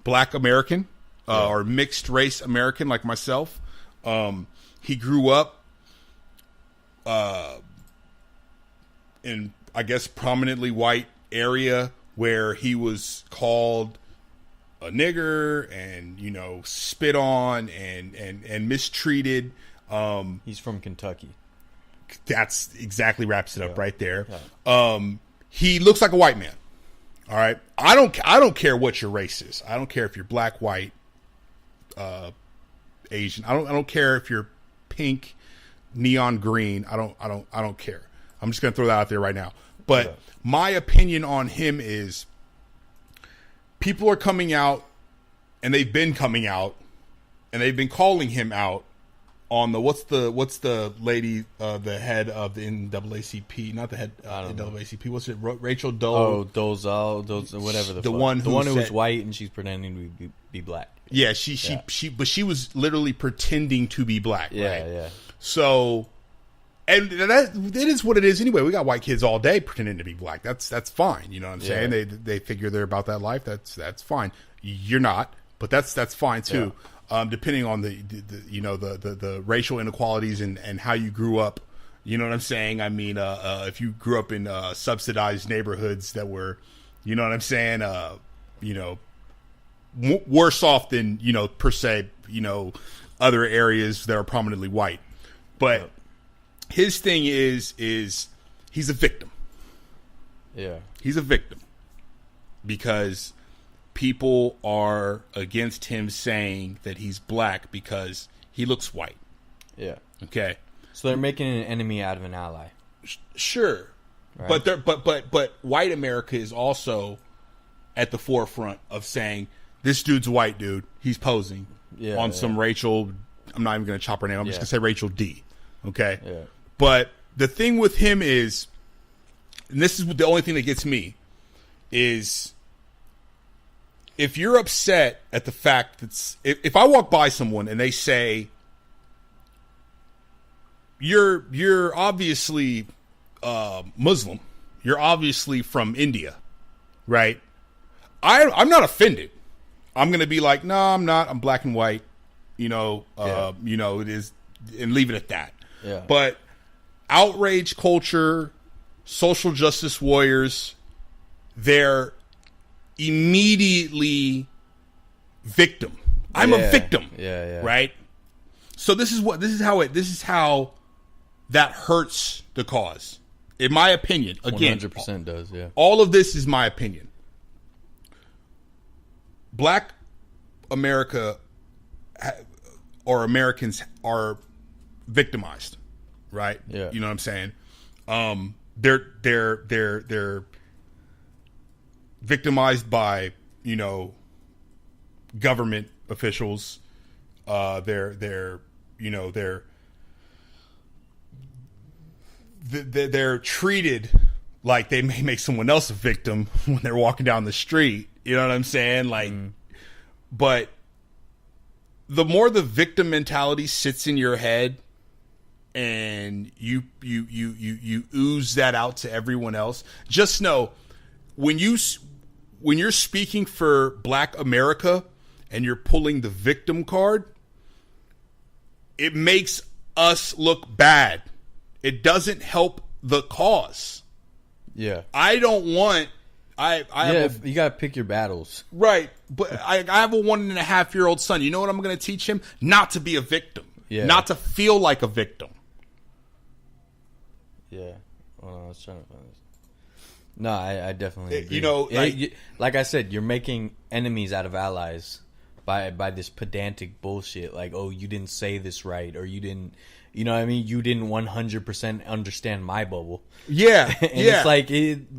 Black American or mixed race American like myself. He grew up in, I guess, prominently white area where he was called a nigger and, spit on and mistreated. He's from Kentucky. That's exactly wraps it up right there. Yeah. He looks like a white man. All right. I don't care what your race is. I don't care if you're black, white, Asian. I don't care if you're pink, neon green. I don't care. I'm just going to throw that out there right now. But my opinion on him is people are coming out, and they've been coming out, and they've been calling him out on the what's the lady, the head of the NAACP, not the head of the NAACP. What's it? Rachel Doe. Oh, those whatever the one who was white and she's pretending to be black. Yeah, she was literally pretending to be black. Yeah, right? yeah. So, and it is what it is anyway. We got white kids all day pretending to be black. That's fine. You know what I'm saying? They figure they're about that life. That's fine. You're not, but that's fine too. Yeah. Depending on the racial inequalities and how you grew up, you know what I'm saying? I mean, if you grew up in subsidized neighborhoods that were, you know what I'm saying, worse off than, per se, other areas that are prominently white. But his thing is he's a victim. Yeah. He's a victim because people are against him saying that he's black because he looks white. Yeah. Okay. So they're making an enemy out of an ally. Sure. Right. But white America is also at the forefront of saying this dude's a white dude. He's posing on some Rachel. I'm not even going to chop her name. I'm just going to say Rachel D. Okay. Yeah. But the thing with him is, and this is the only thing that gets me, is if you're upset at the fact that if I walk by someone and they say you're obviously Muslim, you're obviously from India, right? I'm not offended. I'm going to be like, no, I'm not. I'm black and white. It is, and leave it at that. Yeah. But outrage culture, social justice warriors, they're immediately victim. I'm a victim. Yeah. Right? So this is how that hurts the cause. In my opinion. Again, 100% does, yeah. All of this is my opinion. Black America or Americans are victimized, right? Yeah. You know what I'm saying? They're victimized by, government officials. They're treated like they may make someone else a victim when they're walking down the street. You know what I'm saying? Like, but the more the victim mentality sits in your head and you ooze that out to everyone else, just know when you're speaking for Black America and you're pulling the victim card, it makes us look bad. It doesn't help the cause. Yeah. I don't want... you got to pick your battles. Right. But I have a 1.5-year-old son. You know what I'm going to teach him? Not to be a victim. Yeah. Not to feel like a victim. Yeah. Well, I was trying to find this. No, I definitely agree. Like I said, you're making enemies out of allies by this pedantic bullshit. Like, oh, you didn't say this right, or you didn't, you know what I mean? You didn't 100% understand my bubble. Yeah, and it's like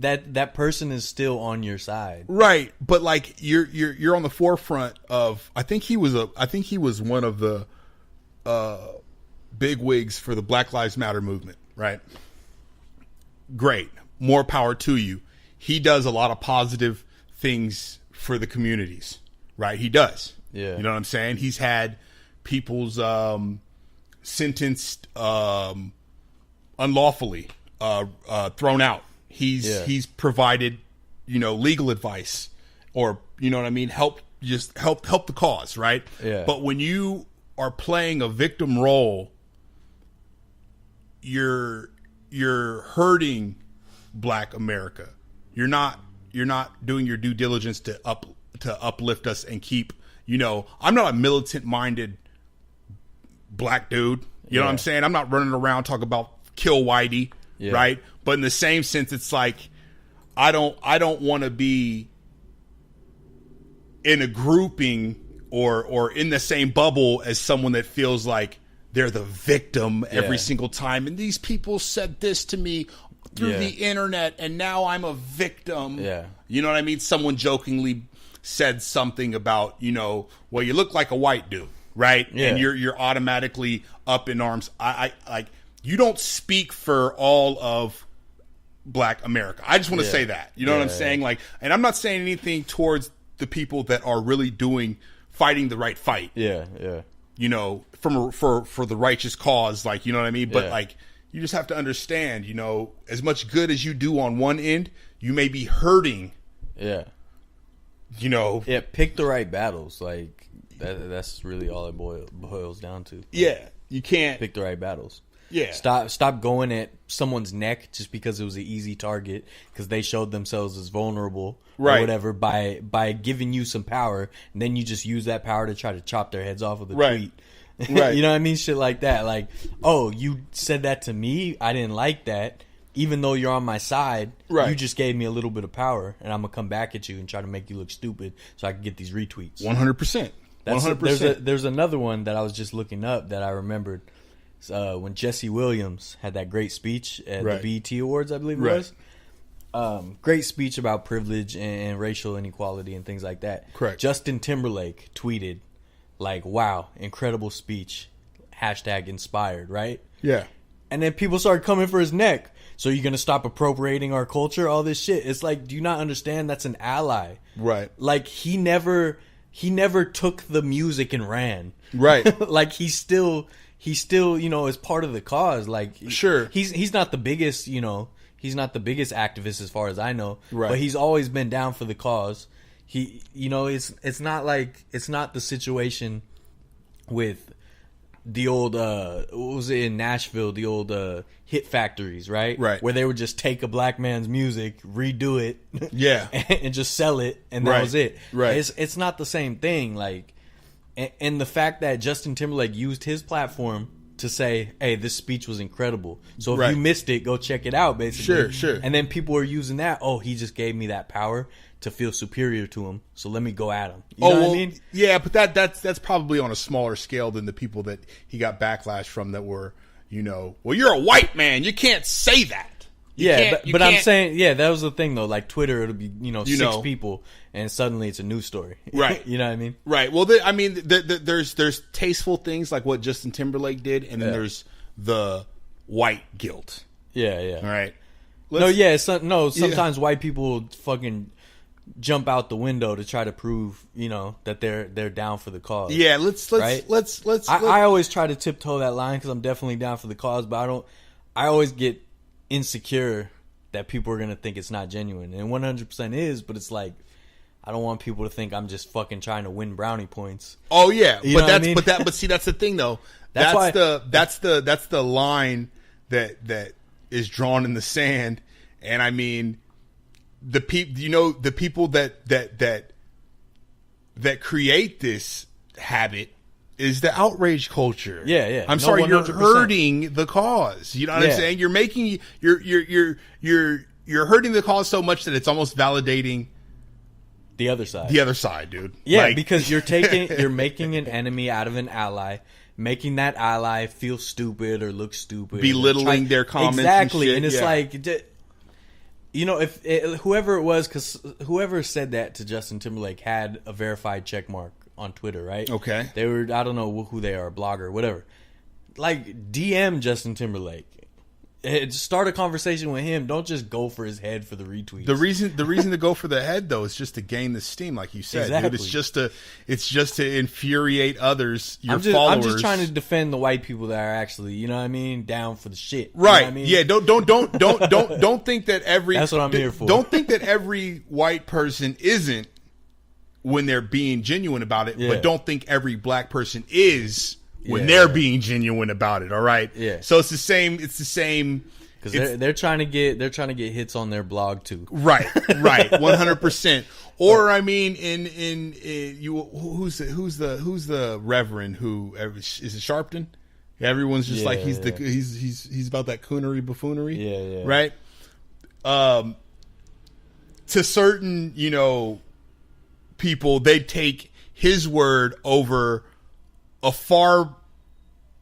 that person is still on your side, right? But like you're on the forefront of. I think he was one of the big wigs for the Black Lives Matter movement, right? Great. More power to you. He does a lot of positive things for the communities, right? He does. Yeah. You know what I'm saying? He's had people's sentenced unlawfully thrown out. He's provided, legal advice, or you know what I mean, help the cause, right? Yeah. But when you are playing a victim role, you're hurting Black America. You're not doing your due diligence to uplift us and keep, I'm not a militant minded Black dude. You know what I'm saying? I'm not running around talking about kill Whitey, right? But in the same sense, it's like I don't want to be in a grouping or in the same bubble as someone that feels like they're the victim every single time. And these people said this to me through the internet, and now I'm a victim. Yeah. You know what I mean? Someone jokingly said something about, well, you look like a white dude, right? Yeah. And you're automatically up in arms. I like, you don't speak for all of Black America. I just want to say that. You know what I'm saying? Like, and I'm not saying anything towards the people that are really fighting the right fight. Yeah. For the righteous cause, like, you know what I mean? But like, you just have to understand, as much good as you do on one end, you may be hurting. Yeah. Pick the right battles. Like that's really all it boils down to. Yeah. You can't pick the right battles. Yeah. Stop going at someone's neck just because it was an easy target because they showed themselves as vulnerable or whatever by giving you some power, and then you just use that power to try to chop their heads off with a tweet. Right. You know what I mean? Shit like that. Like, oh, you said that to me. I didn't like that. Even though you're on my side, you just gave me a little bit of power, and I'm going to come back at you and try to make you look stupid so I can get these retweets. 100%. 100%. There's another one that I was just looking up that I remembered. When Jesse Williams had that great speech at the BET Awards, I believe it was. Great speech about privilege and racial inequality and things like that. Correct. Justin Timberlake tweeted, like, wow, incredible speech. #inspired, right? Yeah. And then people started coming for his neck. So you're going to stop appropriating our culture, all this shit. It's like, do you not understand that's an ally? Right. Like, he never took the music and ran. Right. Like, he still, is part of the cause. Like, sure. He's not the biggest, he's not the biggest activist as far as I know. Right. But he's always been down for the cause. He, it's not like, it's not the situation with the old, what was it in Nashville, the old hit factories, right? Right. Where they would just take a black man's music, redo it, yeah, and just sell it, and that was it. Right. It's not the same thing. Like, and the fact that Justin Timberlake used his platform to say, hey, this speech was incredible. So if you missed it, go check it out, basically. Sure. And then people are using that, oh, he just gave me that power to feel superior to him, so let me go at him. You know what I mean? Yeah, but that's probably on a smaller scale than the people that he got backlash from that were, well, you're a white man, you can't say that. But I'm saying, that was the thing though. Like Twitter, it'll be 6 people, and suddenly it's a news story. Right. You know what I mean? Right. Well, there's tasteful things like what Justin Timberlake did, and then there's the white guilt. Yeah. All right. Sometimes white people fucking jump out the window to try to prove, that they're down for the cause. Yeah, let's. I always try to tiptoe that line because I'm definitely down for the cause, but I always get insecure that people are gonna think it's not genuine, and 100% is. But it's like, I don't want people to think I'm just fucking trying to win brownie points. Oh yeah, but see, that's the thing though. That's the line that is drawn in the sand, and I mean. The people that create this habit is the outrage culture. Yeah. I'm sorry, 100%. You're hurting the cause. You know what I'm saying? You're making you're hurting the cause so much that it's almost validating the other side. The other side, dude. Yeah, because you're making an enemy out of an ally, making that ally feel stupid or look stupid, belittling their comments. Exactly, and it's like. If whoever it was, because whoever said that to Justin Timberlake had a verified check mark on Twitter, right? Okay. They were, I don't know who they are, a blogger, whatever. Like, DM Justin Timberlake. Start a conversation with him. Don't just go for his head for the retweets. The reason to go for the head though is just to gain the steam, like you said, exactly. dude. It's just to infuriate others, followers. I'm just trying to defend the white people that are actually, you know what I mean, down for the shit. Right? You know what I mean? Yeah. Don't think that every. That's what I'm here for. Don't think that every white person isn't when they're being genuine about it, but don't think every black person is when they're being genuine about it. All right. Yeah. So it's the same. Because they're trying to get hits on their blog too. Right. 100%. Or I mean, in you, who's the reverend who is it Sharpton? Everyone's just like he's about that coonery buffoonery. Yeah. Right. To certain people, they take his word over a far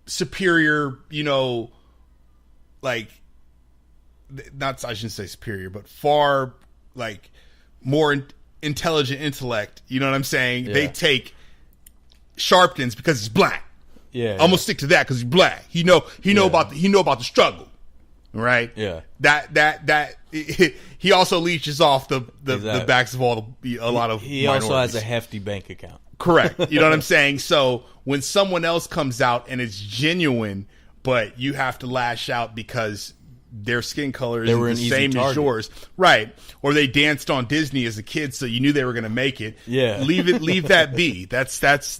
superior, like, not, I shouldn't say superior, but far, like, more intelligent intellect. You know what I'm saying? Yeah. They take Sharpton's because he's black. Yeah. I'm gonna stick to that because he's black. He know about the struggle. Right? Yeah. That he also leeches off the backs of a lot of he minorities. Also has a hefty bank account. Correct. You know what I'm saying? So when someone else comes out and it's genuine, but you have to lash out because their skin color isn't the same as yours, right? Or they danced on Disney as a kid, so you knew they were going to make it. Yeah. Leave that be. That's It's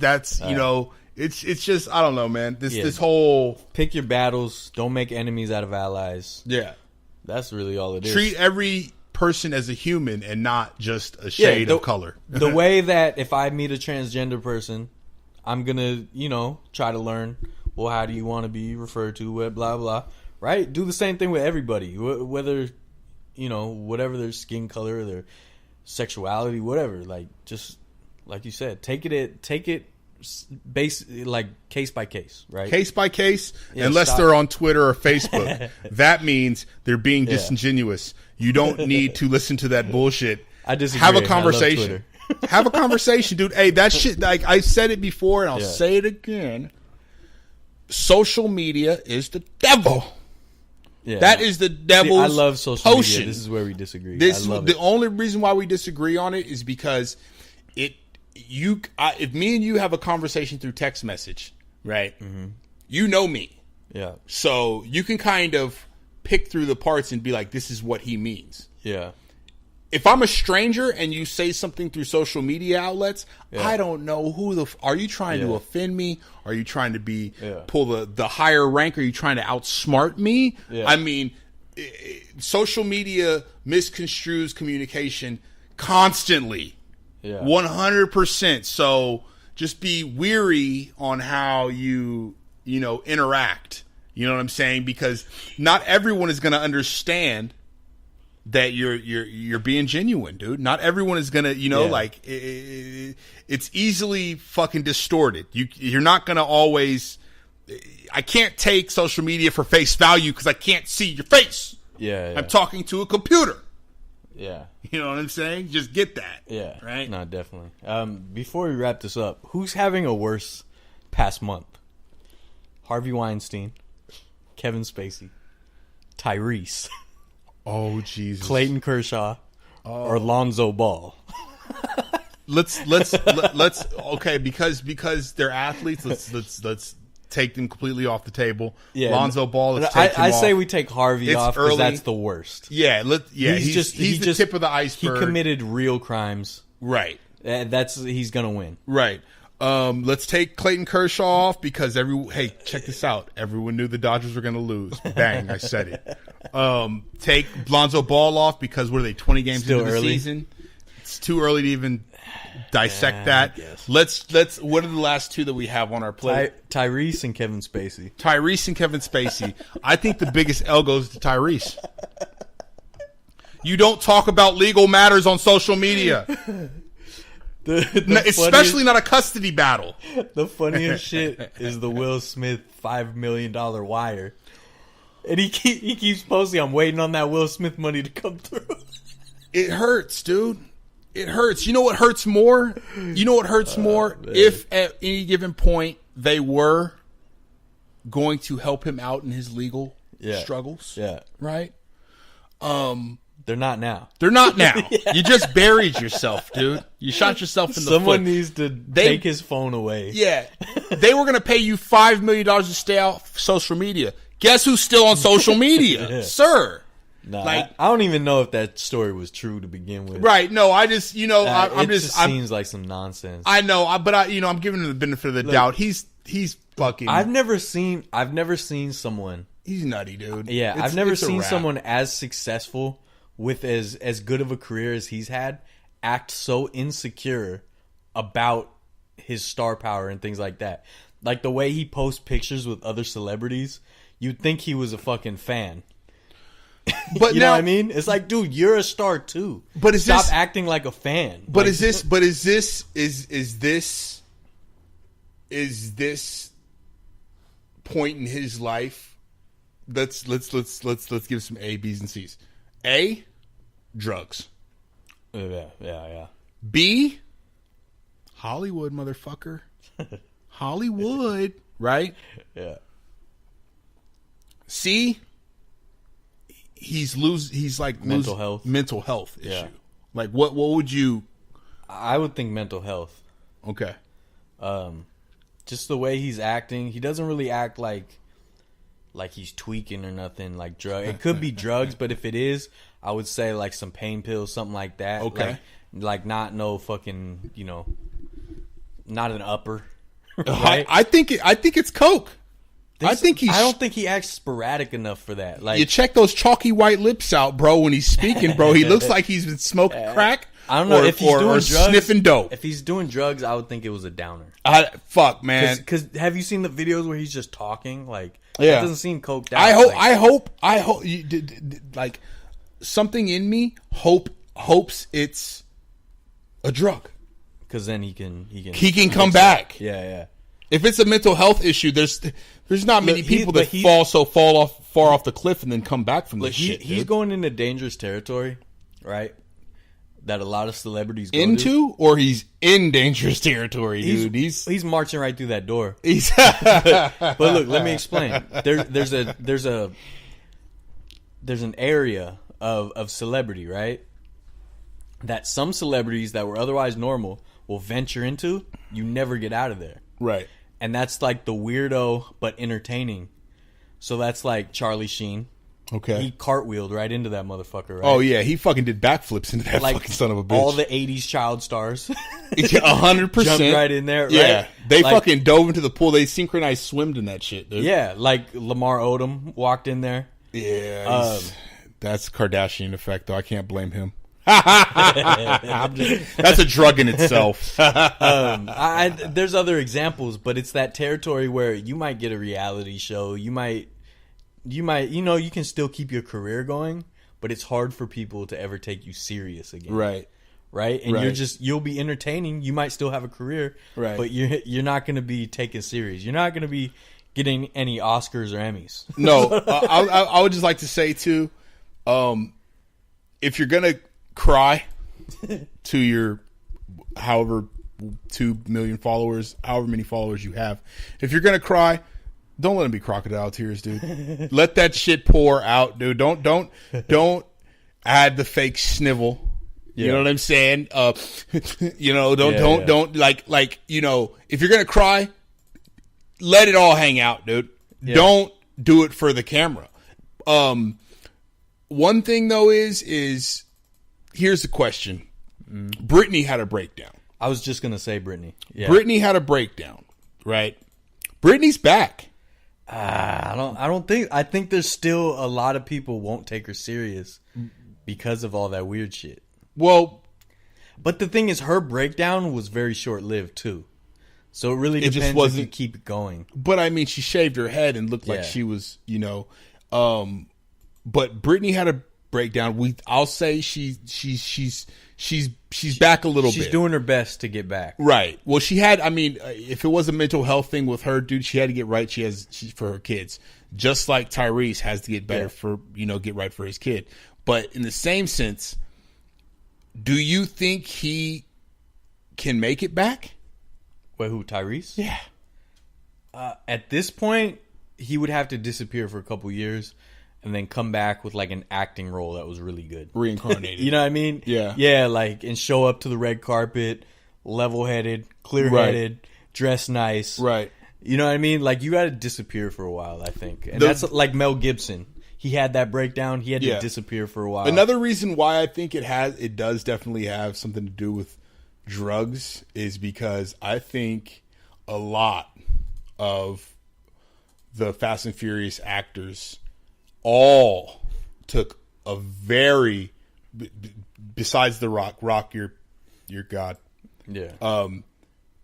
just, I don't know, man. This whole pick your battles. Don't make enemies out of allies. Yeah, that's really all it is. Treat every person as a human and not just a shade of color. The way that if I meet a transgender person, I'm gonna try to learn. Well, how do you want to be referred to? Blah blah. Right? Do the same thing with everybody. Whether whatever their skin color, their sexuality, whatever. Like just like you said, take it. Like case by case, right? Case by case, unless they're on Twitter or Facebook. That means they're being disingenuous. You don't need to listen to that bullshit. I disagree. Have a conversation. Have a conversation, dude. Hey, that shit, like I said it before and I'll say it again. Social media is the devil. Yeah. That is the devil's I love social potion. Media. This is where we disagree. The only reason why we disagree on it is because if me and you have a conversation through text message, right? Mm-hmm. You know me. Yeah. So you can kind of pick through the parts and be like, this is what he means. Yeah. If I'm a stranger and you say something through social media outlets, I don't know are you trying to offend me? Are you trying to pull the higher rank? Are you trying to outsmart me? Yeah. I mean, social media misconstrues communication constantly. Yeah. 100%. So just be weary on how you interact. You know what I'm saying? Because not everyone is going to understand that you're being genuine, dude. Not everyone is going to, like it's easily fucking distorted. You're not going to always. I can't take social media for face value because I can't see your face. Yeah. I'm talking to a computer. Yeah. You know what I'm saying? Just get that. Yeah. Right? No, definitely. Before we wrap this up, who's having a worse past month? Harvey Weinstein, Kevin Spacey, Tyrese. Oh, Jesus. Clayton Kershaw or Lonzo Ball. Let's okay, because they're athletes, let's take them completely off the table. Yeah, Lonzo Ball. I say we take Harvey off because that's the worst. Yeah, he's the tip of the iceberg. He committed real crimes. Right. He's gonna win. Right. Let's take Clayton Kershaw off because check this out. Everyone knew the Dodgers were gonna lose. Bang! I said it. Take Lonzo Ball off because what are they? 20 games into the season. It's too early to even dissect that. Let's. What are the last two that we have on our plate? Tyrese and Kevin Spacey. I think the biggest L goes to Tyrese. You don't talk about legal matters on social media. Especially not a custody battle. The funniest shit is the Will Smith $5 million wire. And he keeps posting, I'm waiting on that Will Smith money to come through. It hurts, dude. It hurts. You know what hurts more? If at any given point they were going to help him out in his legal struggles. Yeah. Right? They're not now. They're not now. You just buried yourself, dude. You shot yourself in the foot. Someone needs to take his phone away. Yeah. They were going to pay you $5 million to stay off social media. Guess who's still on social media? Sir. Nah, like, I don't even know if that story was true to begin with. Right. No, I just, it just seems like some nonsense. I know, but I'm giving him the benefit of the doubt. He's fucking. I've never seen someone. He's nutty, dude. Yeah, I've never seen someone as successful with as good of a career as he's had act so insecure about his star power and things like that. Like the way he posts pictures with other celebrities, you'd think he was a fucking fan. But you know what I mean? It's like, dude, you're a star too. But stop acting like a fan. But like, is this point in his life? Let's give some A, B's, and C's. A, drugs. Yeah. B, Hollywood, motherfucker. Hollywood, right? Yeah. C, he's like mental health issue. Yeah. Like what would you? I would think mental health. Okay. Just the way he's acting, he doesn't really act like he's tweaking or nothing, like drug. It could be drugs, but if it is, I would say like some pain pills, something like that. Okay. Like not no fucking, not an upper. Right? I think it's coke. I don't think he acts sporadic enough for that. Like, you check those chalky white lips out, bro. When he's speaking, bro, he looks like he's been smoking crack. I don't know if he's doing drugs, sniffing dope. If he's doing drugs, I would think it was a downer. Fuck, man. Because have you seen the videos where he's just talking? Like, yeah, it doesn't seem coked out. I hope. You did, like something in me hopes it's a drug. Because then he can come back. Yeah. If it's a mental health issue, there's not many people that fall off the cliff and then come back from this shit. He's going into dangerous territory, right? That a lot of celebrities go into, or he's in dangerous territory, dude. He's marching right through that door. But look, let me explain. There's an area of celebrity, right? That some celebrities that were otherwise normal will venture into. You never get out of there, right? And that's like the weirdo but entertaining. So that's like Charlie Sheen. Okay. He cartwheeled right into that motherfucker, right? Oh, yeah. He fucking did backflips into that fucking son of a bitch. All the 80s child stars. 100%. Jumped right in there, right? Yeah. They fucking dove into the pool. They synchronized swimmed in that shit, dude. Yeah. Like Lamar Odom walked in there. Yeah. That's Kardashian effect, though. I can't blame him. That's a drug in itself. There's other examples, but it's that territory where you might get a reality show. You might, you can still keep your career going, but it's hard for people to ever take you serious again. Right. And you'll be entertaining. You might still have a career, right? But you're not going to be taken serious. You're not going to be getting any Oscars or Emmys. No, I would just like to say too, if you're gonna cry to your however 2 million followers, however many followers you have, if you're gonna cry, don't let them be crocodile tears, dude. Let that shit pour out, dude. Don't add the fake snivel. You know what I'm saying? Don't if you're gonna cry, let it all hang out, dude. Yeah. Don't do it for the camera. One thing though is here's the question. Britney had a breakdown. I was just gonna say Britney. Yeah. Britney had a breakdown, right? Britney's back. I think there's still a lot of people won't take her serious because of all that weird shit. Well, but the thing is, her breakdown was very short-lived too. So it really depends if you keep it going. But I mean, she shaved her head and looked like she was, but Britney had a breakdown. I'll say she's back a little bit. She's doing her best to get back. Right. Well, she had. I mean, if it was a mental health thing with her, dude, she had to get right. She's for her kids, just like Tyrese has to get better get right for his kid. But in the same sense, do you think he can make it back? Wait, who, Tyrese? Yeah. At this point, he would have to disappear for a couple years and then come back with like an acting role that was really good. Reincarnated. You know what I mean? Yeah. Yeah, like, and show up to the red carpet, level-headed, clear-headed, dressed nice. Right. You know what I mean? Like, you got to disappear for a while, I think. And that's like Mel Gibson. He had that breakdown. He had to disappear for a while. Another reason why I think it does definitely have something to do with drugs is because I think a lot of the Fast and Furious actors all took a very, besides The Rock, your god. Yeah.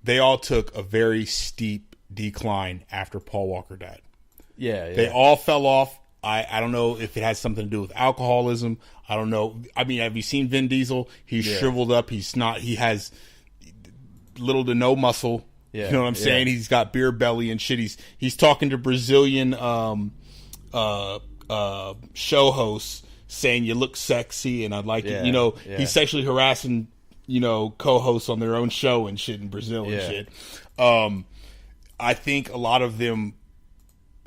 They all took a very steep decline after Paul Walker died. Yeah. They all fell off. I don't know if it has something to do with alcoholism. I don't know. I mean, have you seen Vin Diesel? He's shriveled up. He has little to no muscle. Yeah. You know what I'm saying? He's got beer belly and shit. He's talking to Brazilian show hosts saying you look sexy and I'd like it. You know, he's sexually harassing, co-hosts on their own show and shit in Brazil and shit. I think a lot of them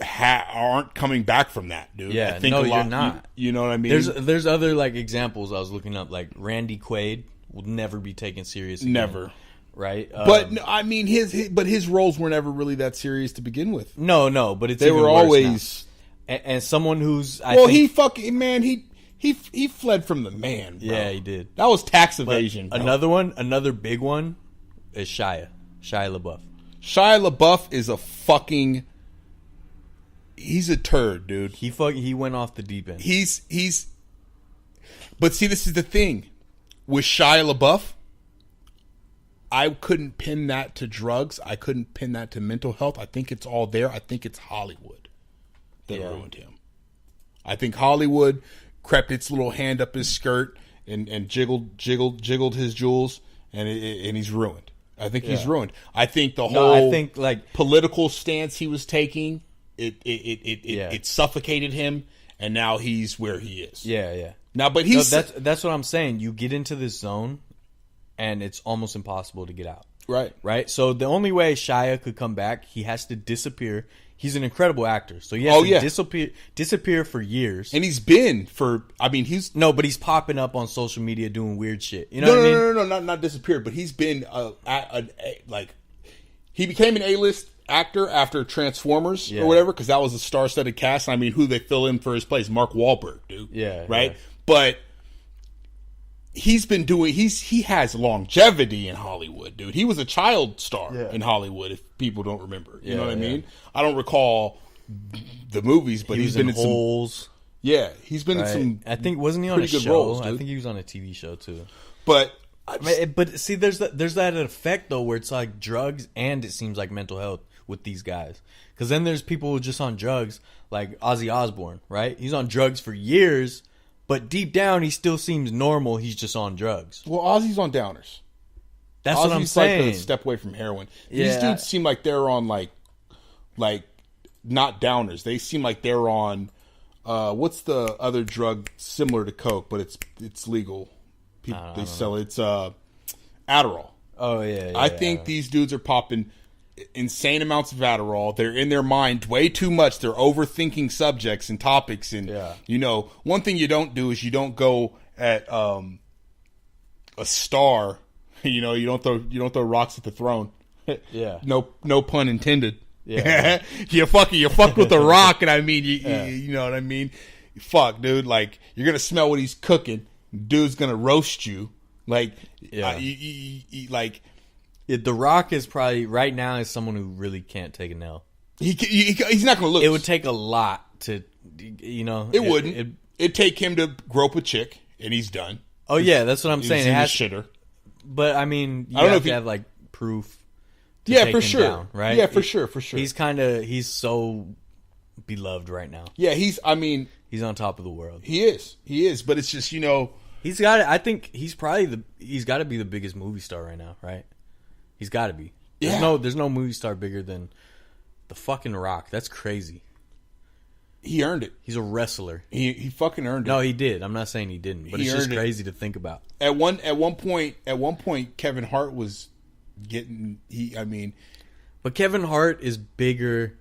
aren't coming back from that, dude. Yeah, I think you're not. You know what I mean? There's other like examples I was looking up. Like Randy Quaid will never be taken serious again, never, right? But I mean, his roles were never really that serious to begin with. No, but they were always and someone who's he fled from the man. Bro. Yeah, he did. That was tax evasion. Another big one is Shia LaBeouf. Shia LaBeouf is a fucking. He's a turd, dude. He went off the deep end. But see, this is the thing with Shia LaBeouf. I couldn't pin that to drugs. I couldn't pin that to mental health. I think it's all there. I think it's Hollywood that ruined him. I think Hollywood crept its little hand up his skirt and jiggled his jewels, and he's ruined. I think he's ruined. I think like political stance he was taking. It suffocated him, and now he's where he is. Yeah. Now, but that's what I'm saying. You get into this zone, and it's almost impossible to get out. Right. So the only way Shia could come back, he has to disappear. He's an incredible actor, so he has to disappear for years. And he's been for. I mean, but he's popping up on social media doing weird shit. You know what I mean? No, not disappeared, but he's been like he became an A-list actor after Transformers or whatever, because that was a star-studded cast. I mean, who they fill in for his place? Mark Wahlberg, dude. Yeah, right. But he's been doing. He has longevity in Hollywood, dude. He was a child star in Hollywood. If people don't remember, you know what I mean. I don't recall the movies, but he's been in Holes. He's been in some. I think wasn't he on a show? Roles, I think he was on a TV show too. But see, there's that effect though, where it's like drugs and it seems like mental health with these guys. Because then there's people who are just on drugs, like Ozzy Osbourne, right? He's on drugs for years, but deep down he still seems normal. He's just on drugs. Well, Ozzy's on downers. That's what I'm saying. Like a step away from heroin. These dudes seem like they're on like not downers. They seem like they're on what's the other drug similar to coke, but it's legal. They sell it. It's Adderall. Oh yeah. I think these dudes are popping insane amounts of Adderall. They're in their mind way too much. They're overthinking subjects and topics. And one thing you don't do is you don't go at a star. You don't throw rocks at the throne. Yeah. No pun intended. Yeah. you fuck with the rock, and I mean you know what I mean. Fuck, dude. Like, you're gonna smell what he's cooking. Dude's gonna roast you. Like, The Rock is probably right now is someone who really can't take an L. He's not gonna lose. It would take a lot to, It wouldn't. It'd take him to grope a chick, and he's done. Oh yeah, that's what I'm saying. He's a shitter. But I mean, I don't know if you have like proof. For sure. Down, right? Yeah, for sure. He's so beloved right now. Yeah, he's on top of the world. He is. But it's just he's got. I think he's probably he's got to be the biggest movie star right now, right? He's got to be. There's no movie star bigger than the fucking Rock. That's crazy. He earned it. He's a wrestler. He fucking earned it. No, he did. I'm not saying he didn't, but it's just crazy to think about. At one point, Kevin Hart was getting. But Kevin Hart is bigger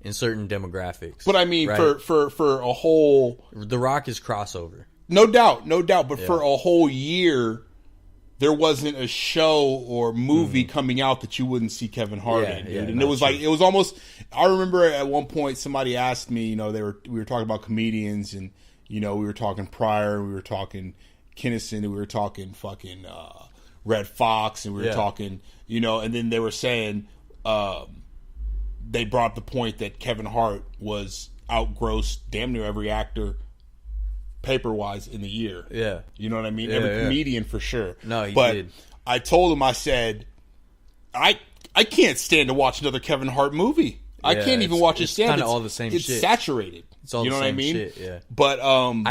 in certain demographics. But I mean, right? for a whole, The Rock is crossover. No doubt. But for a whole year, there wasn't a show or movie coming out that you wouldn't see Kevin Hart in, dude. And it was like, it was almost. I remember at one point somebody asked me, we were talking about comedians, and we were talking Pryor, we were talking Kinnison, and we were talking fucking Red Fox, and we were talking, and then they were saying, they brought up the point that Kevin Hart was outgrossed damn near every actor paper-wise in the year. Yeah. You know what I mean? Every comedian for sure. No, he did. I told him, I said, I can't stand to watch another Kevin Hart movie. I can't even watch it stand. It's kind of all the same shit. It's saturated. It's all the same what I mean? Shit, yeah. But I'm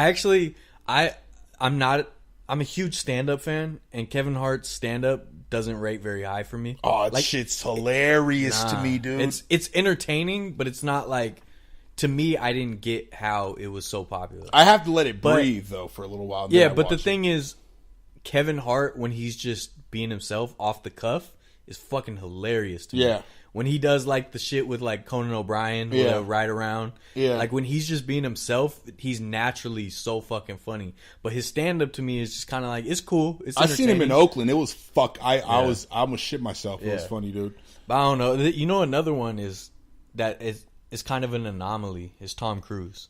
a huge stand-up fan, and Kevin Hart's stand-up doesn't rate very high for me. Oh, shit's hilarious to me, dude. It's entertaining, but it's not like, to me, I didn't get how it was so popular. I have to let it breathe, though, for a little while. Yeah, but the thing is, Kevin Hart, when he's just being himself off the cuff, is fucking hilarious to me. Yeah. When he does, like, the shit with, like, Conan O'Brien, where they ride around. Yeah. Like, when he's just being himself, he's naturally so fucking funny. But his stand-up, to me, is just kind of like, it's cool. It's I seen him in Oakland. It was I almost shit myself. It was funny, dude. But I don't know. You know, another one is that is kind of an anomaly is Tom Cruise.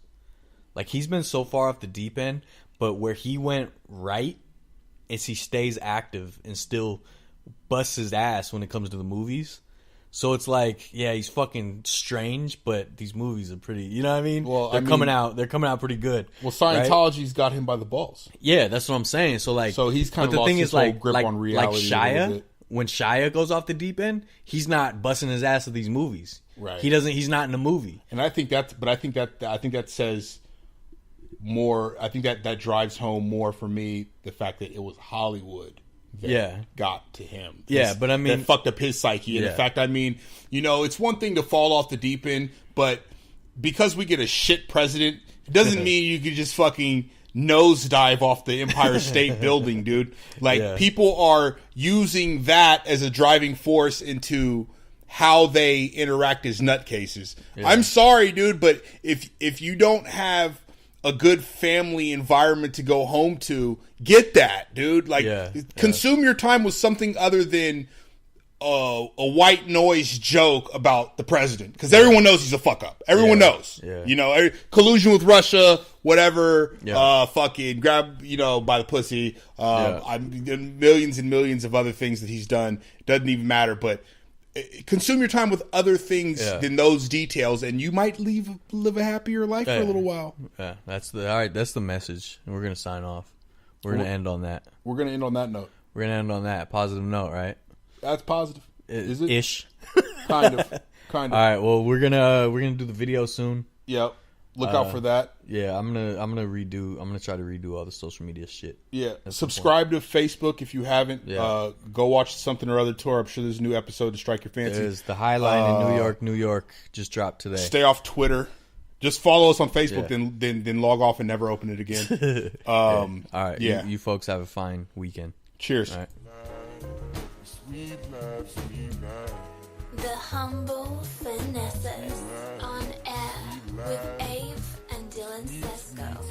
Like, he's been so far off the deep end, but where he went right is he stays active and still busts his ass when it comes to the movies. So it's like, he's fucking strange, but these movies are pretty, you know what I mean? Well, they're coming out pretty good. Well, Scientology's got him by the balls. Yeah, that's what I'm saying. So he's kind of lost his whole grip on reality. Like Shia, when Shia goes off the deep end, he's not busting his ass at these movies. Right. He's not in a movie. And I think that says more. I think that drives home more for me the fact that it was Hollywood that got to him. Yeah, but I mean, that fucked up his psyche. And in fact, I mean, it's one thing to fall off the deep end, but because we get a shit president, it doesn't mean you could just fucking nosedive off the Empire State Building, dude. Like, people are using that as a driving force into how they interact as nutcases. Yeah. I'm sorry, dude, but if you don't have a good family environment to go home to, get that, dude. Like, consume your time with something other than a white noise joke about the president, because everyone knows he's a fuck up. Everyone knows. Yeah. Collusion with Russia, whatever. Yeah. Fucking grab, by the pussy. Millions and millions of other things that he's done. Doesn't even matter, but consume your time with other things than those details, and you might live a happier life for a little while. Yeah, that's the message. And we're gonna sign off. We're gonna end on that. We're gonna end on that note. We're gonna end on that positive note, right? That's positive. Is it? Ish. Kind of. All right. Well, we're gonna do the video soon. Yep. Look out for that. Yeah, I'm gonna try to redo all the social media shit. Yeah. Subscribe to Facebook if you haven't. Yeah. Go watch Something or Other Tour. I'm sure there's a new episode to strike your fancy. There's the Highline in New York just dropped today. Stay off Twitter. Just follow us on Facebook, then log off and never open it again. All right. Yeah. You folks have a fine weekend. Cheers. All right. The Humble Finesses on air with Ave and Dylan Sesko.